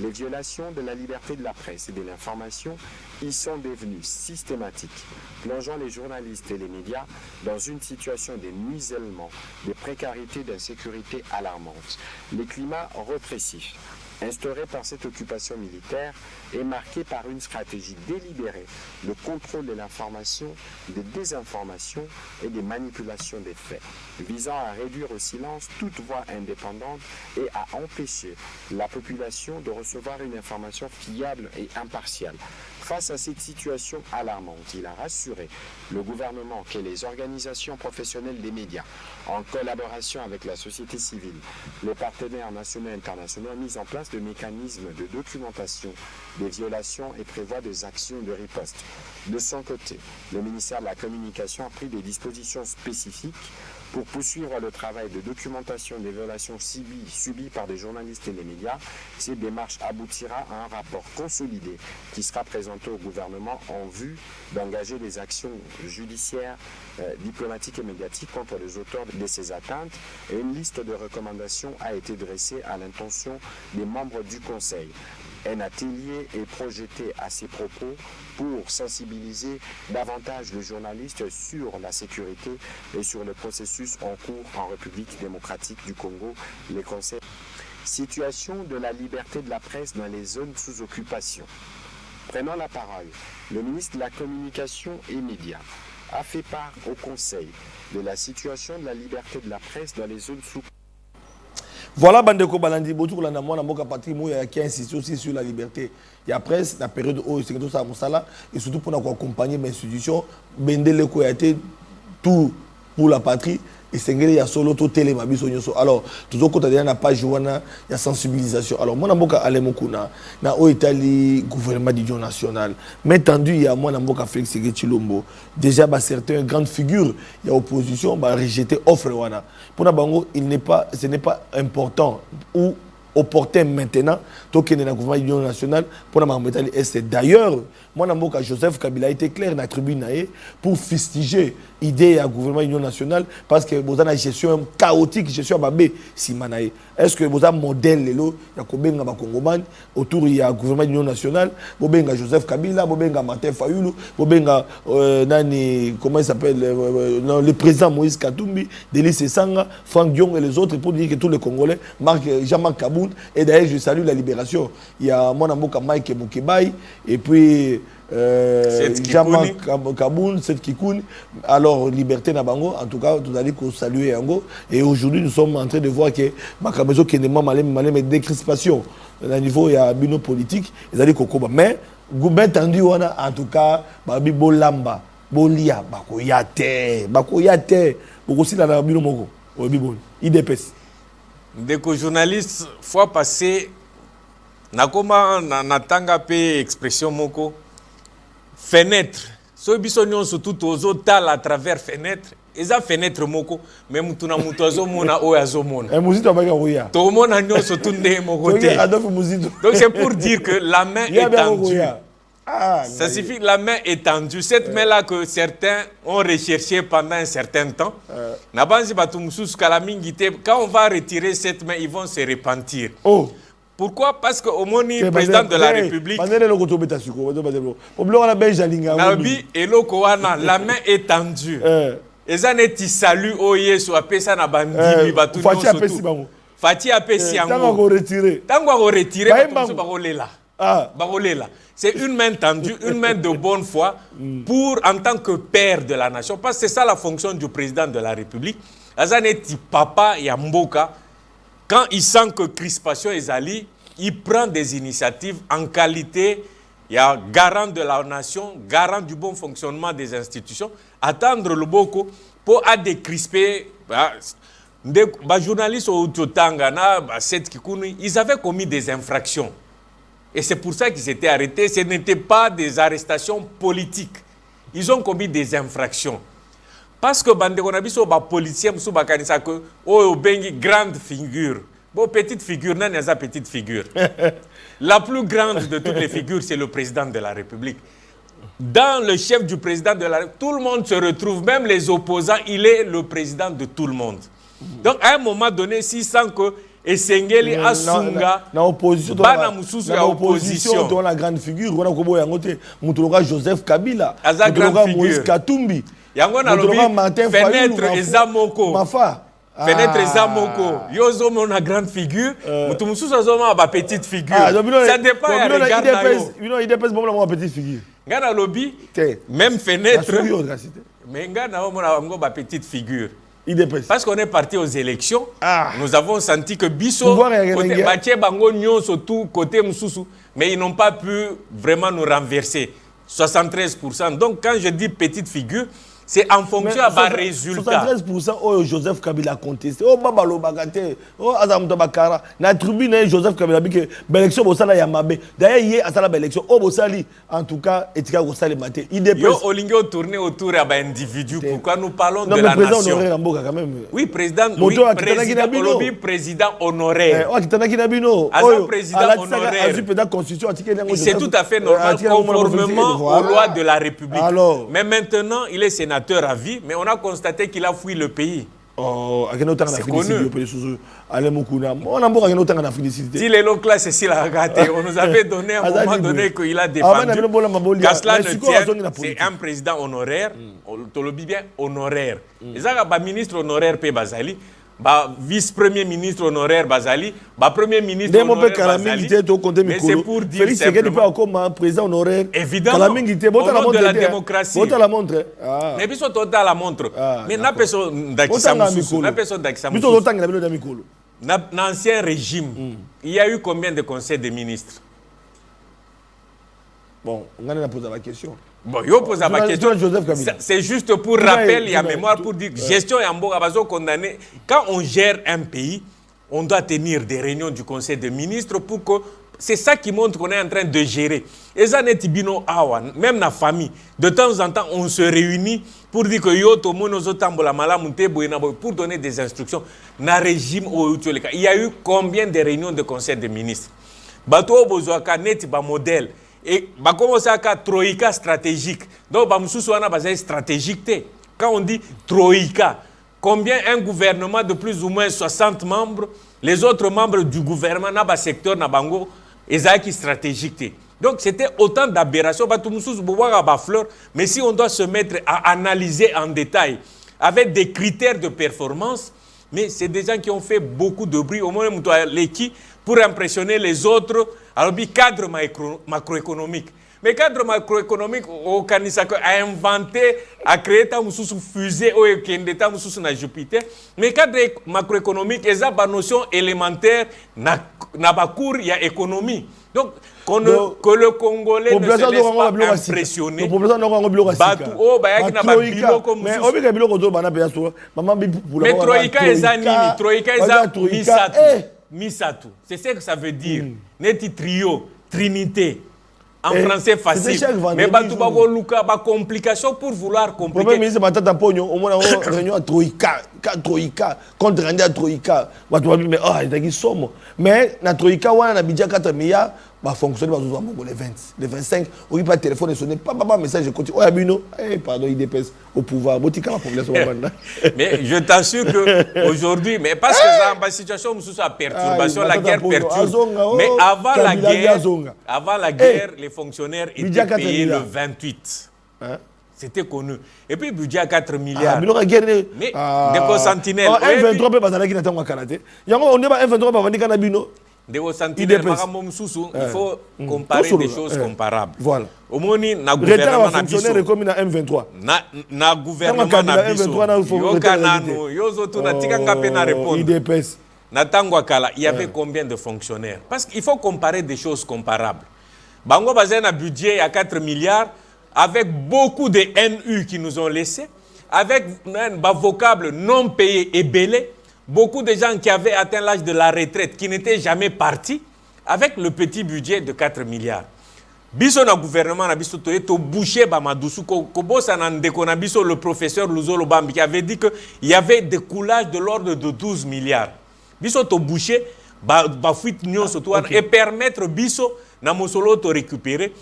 Les violations de la liberté de la presse et de l'information y sont devenues systématiques, plongeant les journalistes et les médias dans une situation de nuisellement, de précarité, d'insécurité alarmante. Les climats répressifs instauré par cette occupation militaire est marqué par une stratégie délibérée de contrôle de l'information, de désinformation et de manipulation des faits, visant à réduire au silence toute voix indépendante et à empêcher la population de recevoir une information fiable et impartiale. Face à cette situation alarmante, il a rassuré le gouvernement que les organisations professionnelles des médias, en collaboration avec la société civile, les partenaires nationaux et internationaux, ont mis en place des mécanismes de documentation des violations et prévoient des actions de riposte. De son côté, le ministère de la Communication a pris des dispositions spécifiques pour poursuivre le travail de documentation des violations subies par des journalistes et les médias. Cette démarche aboutira à un rapport consolidé qui sera présenté au gouvernement en vue d'engager des actions judiciaires, diplomatiques et médiatiques contre les auteurs de ces atteintes. Et une liste de recommandations a été dressée à l'intention des membres du Conseil. Un atelier est projeté à ces propos pour sensibiliser davantage les journalistes sur la sécurité et sur le processus en cours en République démocratique du Congo, les conseils. Situation de la liberté de la presse dans les zones sous occupation. Prenant la parole, le ministre de la Communication et Médias a fait part au Conseil de la situation de la liberté de la presse dans les zones sous. Voilà, Bandeko Balandi, Botou Lana Mwana Moka Patrick Mouya qui a insisté aussi sur la liberté. Il y a presse, la période où c'est tout ça, et surtout pour accompagner mes institutions, Bendele a été tout pour la patrie. Et c'est il y a solo tout télé alors tout le côté na page wana il y a sensibilisation alors moi namboka alemokuna na o Italie gouvernement d'union nationale mais tendu il y a moi namboka Félix Tshisekedi déjà ba certaines grandes figures il y a opposition ba rejeter offre wana pour na bango ce n'est pas important ou opportun maintenant token na gouvernement d'union nationale pour na Italie et c'est d'ailleurs moi namboka Joseph Kabila a été clair na tribune pour fustiger idée à gouvernement d'union nationale parce que vous avez une gestion chaotique gestion babé simanae est-ce que vous avez un modèle lelo ya kobenga ba Congoman autour il y a gouvernement d'union nationale bobenga Joseph Kabila bobenga Martin Fayulu bobenga nani comment il s'appelle le président Moïse Katumbi Denis Sanga Franck Diong et les autres pour dire que tous les Congolais Jean-Marc Kaboun et d'ailleurs je salue la libération il y a mon amour Mike Mukibai et puis Jean-Marc Kaboun, Seth Kikoun, alors liberté Nabango, en tout cas, vous allez saluer Yango. Et aujourd'hui, nous sommes en train de voir que Makabezo qui est des décrispations. À niveau, il y a un bino politique, ils allaient Kokoba. Mais, Goubet tendu, en tout cas, Babi Bolamba, Bolia, Bakoyate, aussi dans la bino Moko, IDPS. Dès que journaliste, fois passée, Nakoma, Natanga pe expression Moko. Fenêtre, so biso nyonso tout ozotala à travers fenêtre, eza fenêtre moko, mais mutuna mutu azomona oyo azomona. Et muzito abaka roya. To mona nyonso tout nde moko te. Donc c'est pour dire que la main est tendue. Ça suffit, la main est tendue. Cette main-là que certains ont recherché pendant un certain temps. Quand on va retirer cette main, ils vont se repentir. Oh. Pourquoi? Parce qu'au moins, le président de la République, la main est tendue. Et ça n'est pas salut au Yesu, apesa na bandi, Fati apesi yango. Tango retirer, c'est une main tendue, une main de bonne foi pour en tant que père de la nation. Parce que c'est ça la fonction du président de la République. Azaneti papa Yamboka. Quand il sent que crispation est allée, il prend des initiatives en qualité, il y a garant de la nation, garant du bon fonctionnement des institutions, attendre le boko pour décrisper. Les journalistes au Totangana, ils avaient commis des infractions. Et c'est pour ça qu'ils étaient arrêtés. Ce n'étaient pas des arrestations politiques. Ils ont commis des infractions. Parce que les policiers sont des grandes figures. Bon, petite figure, non, il y a petite figure. La plus grande de toutes les figures, c'est le président de la République. Dans le chef du président de la République, tout le monde se retrouve, même les opposants, il est le président de tout le monde. Donc, à un moment donné, s'il sent que Essengeli Asunga, l'opposition, dans la grande figure, on a Joseph Kabila, on a Moïse Katumbi. Fenêtre Ezamoko. Fenêtre Ezamoko. Yozo mona grande figure. Mutumsusu azoma ba petite figure. Ça dépend ya regard na yo. Il dépêche bon la petite figure. Ngana lobby. Même fenêtre. Mais ngana mona ngo ba petite figure. Parce qu'on est parti aux élections, nous avons senti que Bisso, côté Baché Bango Nyon, surtout côté Moussoussou, mais ils n'ont pas pu vraiment nous renverser. 73%. Donc quand je dis petite figure, c'est en fonction de résultat. 73% oh Joseph Kabila a contesté. Oh Babalo Bagate. Oh Azam Tabakara. Na tribune Joseph Kabila dit que l'élection Bossala Yamabe. D'ailleurs hier à la élection oh Bossali en tout cas Etika Bossali maté. Il dépêche. Yo Olingo tourner autour à individu. Pourquoi nous parlons de la nation? Quand même. Oui président. Oui, président honoraire. Oh Kitana Kinabino. Président honoraire. C'est tout à fait normal conformément aux lois de la République. Mais maintenant il est sénateur à vie, mais on a constaté qu'il a fui le pays. Oh, c'est connu. Si les lots classes ici la raté, on nous avait donné à un moment donné qu'il a défendu. Qu'à cela ne tienne, c'est un président honoraire, on le dit bien honoraire. Les Arabes ministre honoraire P. Bazali, vice-premier ministre honoraire Bazali, premier ministre honoraire Bazali. Mais c'est pour dire Félix Tshisekedi encore président honoraire. Évidemment, au nom de la démocratie. La montre. Mais puis total la montre. Mais n'a personne d'Akisamusu. Dans l'ancien régime, il y a eu combien de conseils de ministres? Bon, on a posé la question. Bon, je pose la question. C'est juste pour rappel, il y a mémoire pour dire que gestion et ambo condamné. Quand on gère un pays, on doit tenir des réunions du conseil des ministres pour que c'est ça qui montre qu'on est en train de gérer. Et ça n'est pas même la famille. De temps en temps, on se réunit pour dire que pour donner des instructions dans le régime. Il y a eu combien de réunions de conseil des ministres? Bato Bozoaka net modèle. Et bah commencer à troïka stratégique. Donc bah stratégique. Quand on dit troïka, combien un gouvernement de plus ou moins 60 membres, les autres membres du gouvernement n'a pas secteur n'a bango qui stratégique. Donc c'était autant d'aberrations. Mais si on doit se mettre à analyser en détail avec des critères de performance, mais c'est des gens qui ont fait beaucoup de bruit au moins l'équipe pour impressionner les autres. Alors, le cadre macroéconomique. Mais le cadre macroéconomique, au Kanisako a inventé, a créé une fusée au Jupiter. Mais le cadre macroéconomique, il y a une notion élémentaire, il y a économie. Donc, que le Congolais ne se laisse pas impressionner. Mais Troïka est Zanini, Troïka est Misatu. C'est ce que ça veut dire. Neti trio, trinité. En français facile. Mais pas tout Luka, pas complication pour vouloir compliquer. Le Premier ministre Matata Pogno, au moins réunion à Troïka, contre rendu à Troïka. Mais na Troïka, on a budget 4 milliards. Va fonctionner les 20, les 25, on pas téléphone et sonner, pas message je continue. Oh Abino, pardon, il dépasse au pouvoir. Mais je t'assure que aujourd'hui, mais parce que ça en situation où la perturbation, la guerre perturbe. Mais avant la guerre, les fonctionnaires étaient payés le 28. C'était connu. Et puis, budget à 4 milliards. Mais, des sentinelles. 1,23 peut pas qui n'attend pas karaté. On n'est pas 1,23 pas venir Kanabino. Il faut comparer des choses comparables. Voilà. Au moins, na gouvernement na biso. Comme na M23. Na gouvernement na biso. Il y avait combien de fonctionnaires? Parce qu'il faut comparer des choses comparables. Bango Bazen a budget à 4 milliards avec beaucoup de NU qui nous ont laissés, avec un vocable non payé et belé. Beaucoup de gens qui avaient atteint l'âge de la retraite, qui n'étaient jamais partis, avec le petit budget de 4 milliards. Biso na gouvernement na biso to bouché Bamadoussou Kobosa Nandeko na biso le professeur Luzolo Bambi qui avait dit que il y avait des coulages de l'ordre de 12 milliards. Biso to bouché ba fuite nyon soto et permettre biso na mosolo to récupérer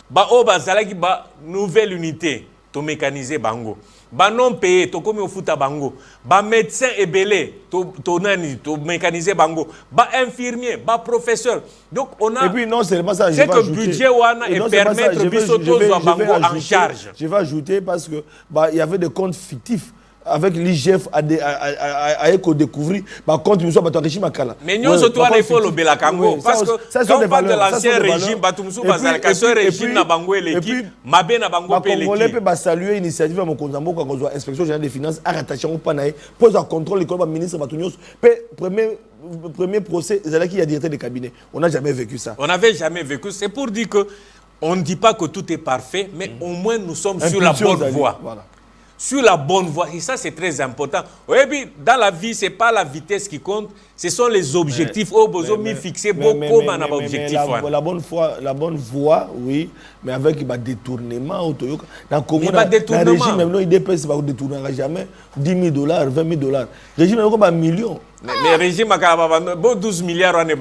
ba bazalaki ba nouvelle unité to mécaniser bango. Ba non payé, to comme au foot à bango. Ba médecin ébélé, to nani, to mécaniser bango. Ba infirmier, ba professeur. Donc on a. Et puis non, c'est pas ça. C'est que le budget wana et permettre biso tozo bango en charge. Je vais ajouter parce que il y avait des comptes fictifs. Avec l'IGF à découvrir, par contre, nous sommes enrichis Makala. Mais nous, surtout, il faut le Belakango. Parce que quand on parle de l'ancien régime, l'ancien régime n'a pas l'équipe, Mabé n'a pas l'équipe. Les Congolais peuvent saluer l'initiative de mon Konzambo quand on voit l'inspection générale des finances à rattacher au Panaï, pose un contrôle l'école ministre Batunios. Premier procès, c'est qui a directeur de cabinet. On n'a jamais vécu ça. On n'avait jamais vécu. C'est pour dire que on ne dit pas que tout est parfait, mais au moins nous sommes sur la bonne voie. Sur la bonne voie. Et ça, c'est très important. Et puis, dans la vie, ce n'est pas la vitesse qui compte, ce sont les objectifs. Au besoin de fixer beaucoup d'objectifs. La bonne voie, oui, mais avec des détournements. Dans le Congo, le régime, même il dépasse, il ne détournera jamais 10 000 $, 20 000 $. Le régime, il a un million. Mais le régime, il 12 milliards, on est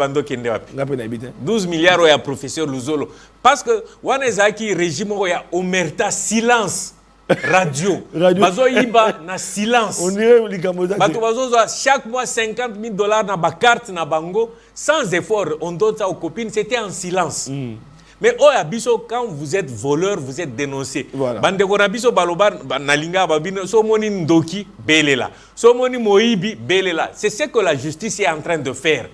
12 milliards, il y a professeur Luzolo. Parce que, le régime, il y a omerta, silence. Radio. Bazo Iba na silence. On dirait les Bato bazo chaque mois 50 000 $ na ba carte na bango sans effort. On donne ça aux copines, c'était en silence. Mais oh abiso quand vous êtes voleur, vous êtes dénoncé. Bandeko na biso baloba nalinga babino somoni ndoki belela. Somoni moibi belela. C'est ce que la justice est en train de faire.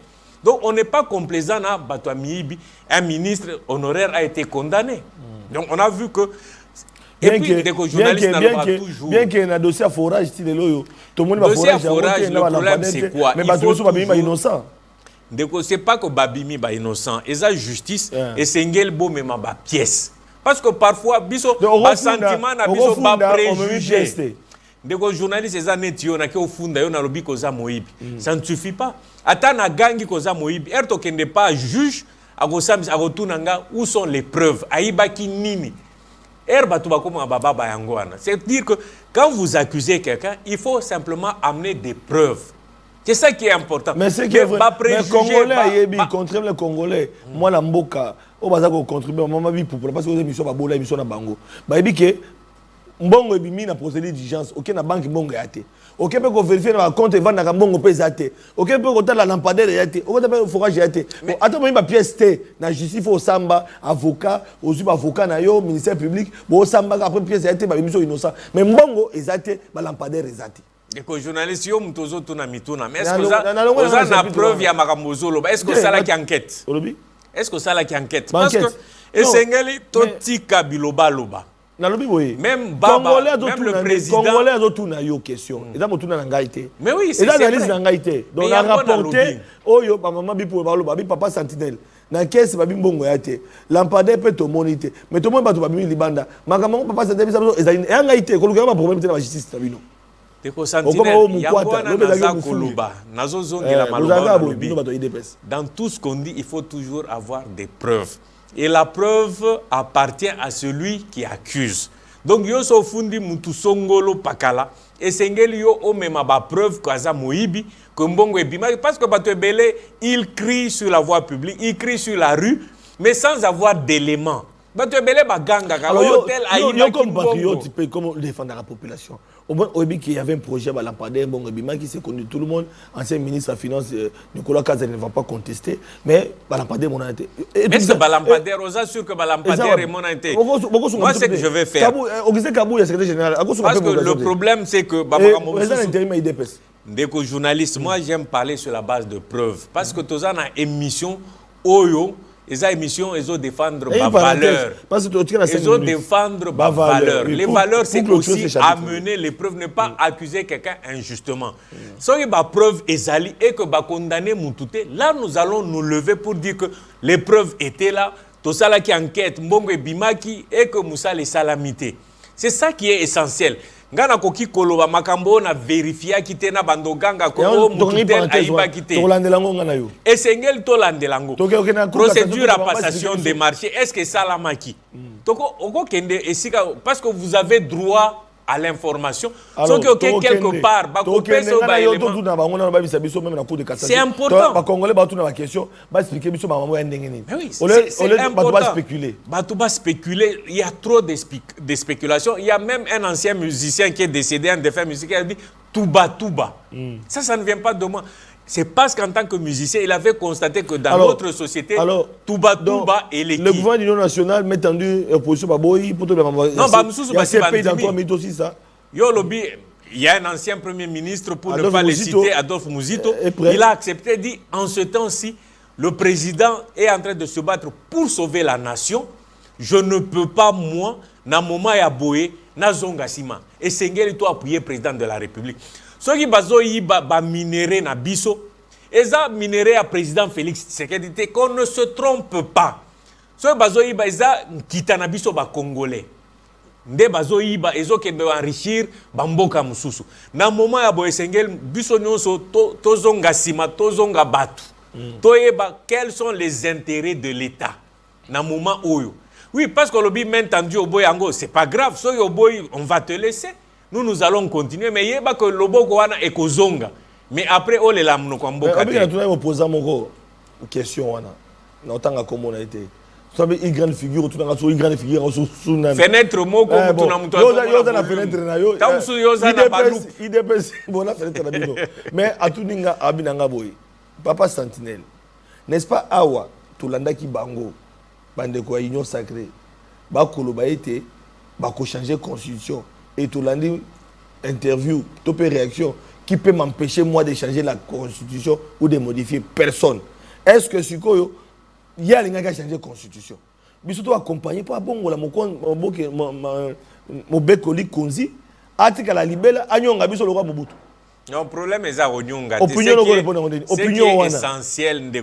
Donc on n'est pas complaisant à Bato Miibi. Un ministre honoraire a été condamné. Donc on a vu que et puis des journalistes bien qu'il y ait un dossier à forage style loyo. Tout le monde va forage. Le problème c'est quoi? Mais Bato sont pas innocent. C'est pas que Babimi est innocent. Et ça, justice, et c'est une bonne pièce. Parce que parfois, biso, ba sentiment na biso ba préjugé. Des journalistes, ils ont dit que au fond, ils ont dit que ça ne suffit pas. Attends, na gangi que ça moïbi. Erto qui n'est pas juge, où sont les preuves? Aïbaki nini. C'est-à-dire que quand vous accusez quelqu'un, il faut simplement amener des preuves. C'est ça qui est important. Mais c'est que les Congolais, ils contribuent les Congolais. Moi, la Mboka, on va contribuer à vie pour parce que les émissions sont bonnes, les émissions sont bango. Bah, il que Mbongo est mis na procédure d'urgence. Ok, na banque Mbongo est athée. Ok, peut vérifier na compte et vendre na Mbongo pèse athée. Ok, peut compter la lampadaire est athée. Ok, peut forage est athée. Attends, moi, ma pièce T, na justice au samba, avocat, aux avocat na yo, ministère public, bon samba après pièce est athée, bah émission innocent. Mais Mbongo est athée, bah lampadaire est athée. Les journalistes, ils ont tous na mituna. Mais est-ce que ça a preuve ya makamozolo? Est-ce que ça la qui enquête? Est-ce que ça la qui enquête? Parce que Esengeli totika biloba loba. Même Baba, même le président. Congolais ont tout na yo question. Et dans mon tout na ngaité. Mais oui, c'est ça. Et dans l'analyse na ngaité. Donc on a rapporté oyo maman bi pour baloba bi papa sentinelle. Na caisse babi mbongo yate. Lampadaire peut te moniter. Mais tout le monde ba to babi libanda. Makamon papa sentinelle ça ezali ngaité ko lukama problème te na justice tabino. Dans tout ce qu'on dit, il faut toujours avoir des preuves. Et la preuve appartient à celui qui accuse. Donc, yo so fundi mutu songolo pakala. Et sengeli yo o mema ba preuve kaza moibi que mbongo ebima parce que bato ebele il crie sur la voie publique, il crie sur la rue, mais sans avoir d'éléments. Bato ebele ba ganga ka hôtel aïba comme patriote, tu peux comment défendre la population. Au moins, il y avait un projet à Lampadaire, qui s'est connu tout le monde. Ancien ministre de la Finance, Nicolas Kazan ne va pas contester. Mais Lampadaire, mon été. Est-ce que Lampadaire, on est sûr que Lampadaire est mon été? Moi, c'est que je vais faire. Parce que le problème, c'est que. Dès que journaliste, moi, j'aime parler sur la base de preuves. Parce que tous une émission, Oyo. Les émissions, ils ont défendre ma valeur. Ils ont défendre ma valeur. Les valeurs, c'est aussi amener les preuves, ne pas accuser quelqu'un injustement. Si il y a des preuves et que condamner Moutouté, là, nous allons nous lever pour dire que les preuves étaient là. Tout ça là qui enquête, Mbongo et Bimaki, et que Moussa les salamité. C'est ça qui est essentiel. Ngana koki koloba makambo na vérifier kité na bandoganga ko mututel aiba kité. Et sengel to landelango. Procédure à passation des marchés. Est-ce que ça la maki? Toko oko kende esika parce que vous avez droit à l'information. Sauf que quelque part ba couper so ba élément. C'est important. Ba congolais ba tout na question, ba expliquer biso ba maman ndengeni. C'est important. Ba spéculer. Ba tout ba spéculer, il y a trop de spéculation. Il y a même un ancien musicien qui est décédé, un défunt musicien qui a dit Touba Touba. Ça ne vient pas de moi. C'est parce qu'en tant que musicien, il avait constaté que dans notre société, Touba Touba est l'équipe. Le gouvernement de l'Union nationale met tendu opposition Baboyi pour tout le monde. Non, il y a ces pays d'encore, mais aussi ça. Il y a un ancien premier ministre, pour ne pas le citer, Adolphe Mouzito. Il a accepté, dit, en ce temps-ci, le président est en train de se battre pour sauver la nation. Je ne peux pas, moi, na moment ya boye, na zonga sima. Et Sengeli, toi, appuyer le président de la République. Ceux qui ont minéré na biso, ils ont minéré à président Félix Tshisekedi, qu'on ne se trompe pas. Ceux qui ont quitté na biso ba Congolais. Nde bazo yiba ezo kende enrichir bamboka mususu. Na moment ya boye Sengeli biso nyonso tozonga sima tozonga batu. Toyeba quels sont les intérêts de l'État. Na moment oyo. Oui, parce que le bi main tendu au boyango, c'est pas grave. So yo boy, on va te laisser. Nous allons continuer. Mais il y a que le boko wana et kozonga. Mais après, on les lame no kwamboka. Mais il y a un opposant mon question wana. Na otanga comme on a été. Vous savez, une grande figure, tout dans une grande figure sous fenêtre moko tout na muto. Yo na fenêtre na yo. Tamsu yo za na balu. Il dépense bon la fenêtre na bino. Mais atuninga abinanga boy. Papa Sentinelle. N'est-ce pas awa tulanda ki bango. bande ko union sacrée ba koloba été ba ko changer constitution et tout lundi interview topé réaction qui peut m'empêcher moi de changer la constitution ou de modifier personne. Est-ce que sikoyo y a linga changer constitution biso to accompagner pour bongo la mo bekoli konzi atika la libela anyonga biso lokwa mobutu. Non, problème est à Onyonga. Opinion essentiel de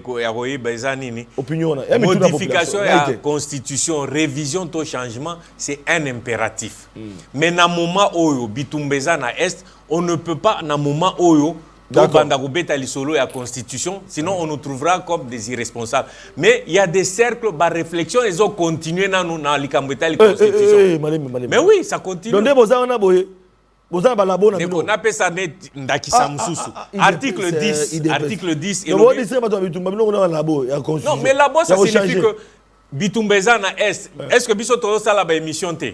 opinion modification de la constitution, révision de changement, c'est un impératif. Mais dans le moment où Bitumbeza na est, on ne peut pas dans le moment où la constitution, sinon on nous trouvera comme des irresponsables. Mais il y a des cercles de réflexion, ils ont continué dans la constitution. Mais oui, ça continue. On appelle ça article 10. Article 10. Non, mais là-bas, ça signifie que Bitumbeza na est. Est-ce que Biso Tozo Sala ba émission te?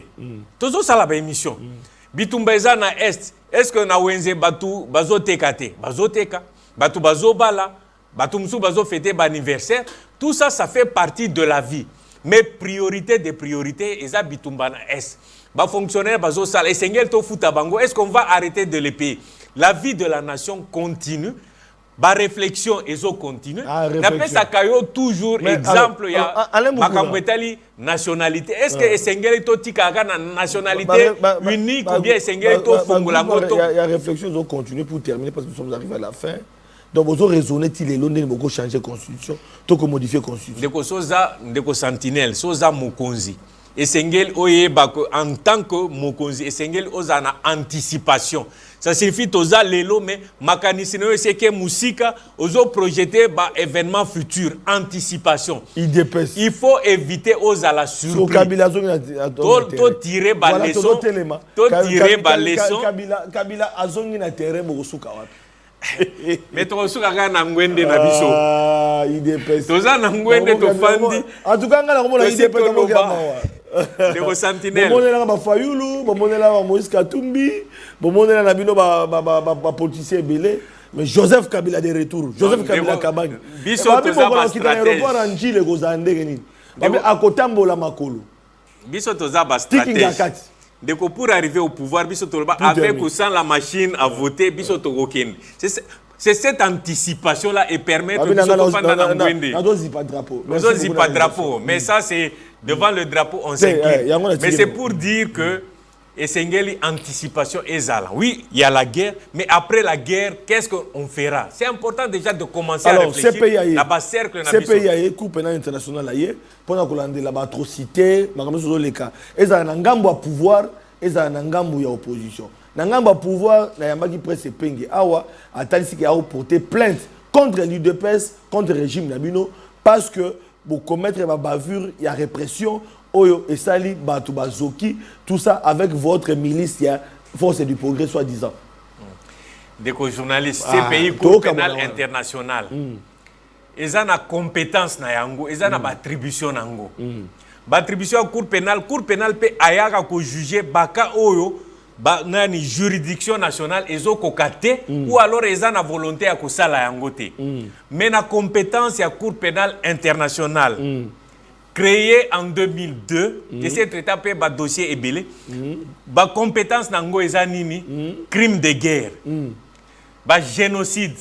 Tozo Sala ba émission. Bitumbeza na est. Est-ce que na wenze batu bazo tekate? Bazo teka. Batu bazo bala. Batu msu bazo fêter ba anniversaire. Tout ça, ça fait partie de la vie. Mais priorité des priorités, eza Bitumba na est. Bah fonctionnaire bazo sala essengel to futa bango, est-ce qu'on va arrêter de les payer? La vie de la nation continue. Bah réflexion ezo continue. N'appelle ça kayo toujours mais exemple ya makambetali nationalité. Est-ce que essengel to tikaka na nationalité unique ou bien essengel to fongola moto? Il y a réflexion ezo continue pour terminer parce que nous sommes arrivés à la fin. Donc vous raisonner il est long de changer constitution, to ko modifier constitution. Ndeko sentinelle, soza mokonzi. Essengel oye bako en tant que mokonzi essengel ozana anticipation. Ça signifie toza lelo mais makanisino c'est que musika ozo projeter ba événement futur anticipation. Il faut éviter ozala surprise. To tirer ba leçon. To tirer ba leçon. Kabila azongi na terrain bosuka wapi. Mais tu as un ngwende na biso. Ah, IDPS. Tu as un ngwende to fandi. En tout cas, on a IDPS comme le sentinelle. Bon, on est là Fayulu, bon on est là Moïse Katumbi, bon on est là Nabino ba politicien belé, mais Joseph Kabila de retour. Joseph Kabila Kabagne. Biso to za ba stratège. Aéroport Anjile gozande ngeni. Ba akotambola makolo. Biso to za ba stratège. Pour arriver au pouvoir, avec ou sans la machine à voter, c'est cette anticipation-là et permettre de pas drapeau. Mais ça, c'est devant le drapeau, on s'inquiète. Mais c'est pour dire que Essengeli anticipation ezala. Oui, il y a la guerre, mais après la guerre, qu'est-ce qu'on fera? C'est important déjà de commencer à réfléchir. Là-bas, cercle c'est pays coupe international pour la atrocité, les cas. Ezala na ngambo à pouvoir, ezala na ngambo ya opposition. Na ngambo à pouvoir, na yambaki presse penge awa atalisi ki a porté plainte contre l'UDPS, contre le régime Nabino parce que pour commettre la bavure, il y a répression. Oyo et Sali Batoubazoki, tout ça avec votre milice, il y a force du progrès soi-disant. Des journalistes, ces pays cour pénal international, ils ont une compétence na yango, ils ont une attribution nango. Attribution à cour pénal peut ayaka ko juger baka oyo na ni juridiction nationale ezo kokate ou alors ils ont la volonté à ko sala yango te. Mais na compétence ya cour pénal international. Créé en 2002, et cette étape est dossier ébélé. Ba compétence nango eza nini, crime de guerre, ba génocide,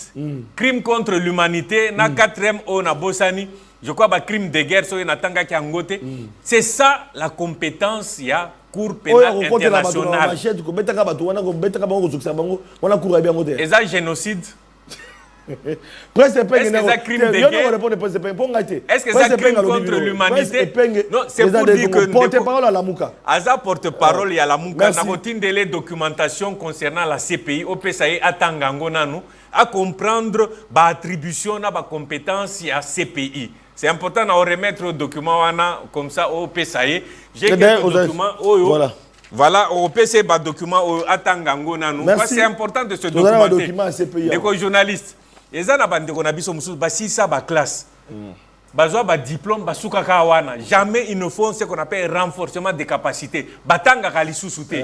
crime contre l'humanité, na quatrième o na bosani, je crois ba crime de guerre so na tanga ki angote. C'est ça la compétence ya Cour pénale internationale. Eza génocide. Est-ce que c'est un crime de guerre? Est-ce que c'est un crime contre l'humanité? Non, c'est pour dire que porte-parole à la Mouka. Aza porte-parole il y a la Mouka. Nous avons les documentations concernant la CPI. Au PSAE Atangango Nanu à comprendre l'attribution de la compétence à CPI. C'est important de remettre le document comme ça au PSAE. J'ai quelques documents. Voilà, au PC, le document Atangango Nanu. C'est important de se documenter. Les journalistes. Et ça, si ça va classe, ba diplôme, jamais ils ne font ce qu'on appelle renforcement des capacités. Batanga kalisusuté.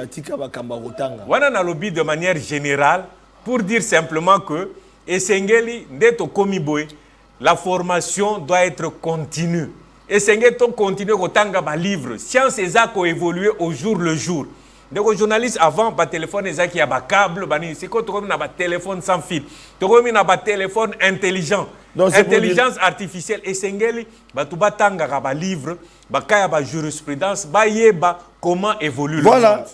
Wana na lobby de manière générale pour dire simplement que Essengeli ndeto komiboy, la formation doit être continue. et c'est to continuer kotanga ba livre science ezako évoluer au jour le jour. Donc les journalistes avant ba téléphone ezaki ya ba câble bani c'est quoi to na ba téléphone sans fil. To na ba téléphone intelligent. Donc, intelligence artificielle et sengeli batu batanga ba livre ba kaya ba jurisprudence ba yeba comment évolue le monde.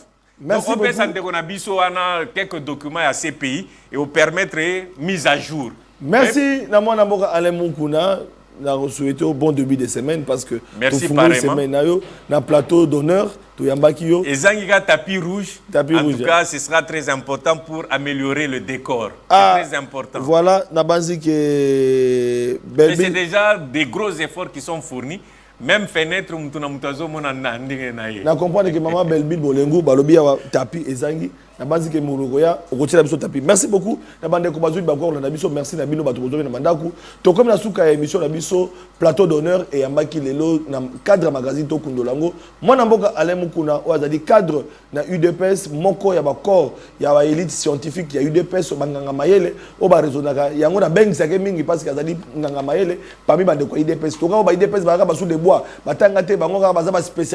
Merci donc, beaucoup. On a quelques documents à ces pays et vous permettre mise à jour. Merci Namon Namoka Alain Moukuna. Nous souhaitons bon début de semaine parce que merci pareillement. Na plateau d'honneur to yambaki yo. Et Zangiga tapis rouge. Tapis en rouge. tout cas, ce sera très important pour améliorer le décor. C'est très important. Voilà, Nabanzi que c'est déjà des gros efforts qui sont fournis. Même fenêtre mutuna mutazo mona ndenge na ye. Na comprendre que maman Belbil Bolengo balobi ya tapis ezangi na banzi ke murogoya okotela biso tapis. Merci beaucoup na bande ko bazui ba ko na biso merci na bino bato bozobe na mandaku. To comme na suka émission na biso plateau d'honneur et ambaki lelo na cadre magazine to kundolango. Moi na mboka Alain Mukuna o azali cadre na UDPS moko ya ba corps ya ba élite scientifique ya UDPS banganga mayele o ba rezonaka yango na bengisa ke mingi parce que azali nganga mayele parmi bande ko UDPS to ka ba UDPS ba ka ba sous de bois batanga te bango ka ba za ba spécialiste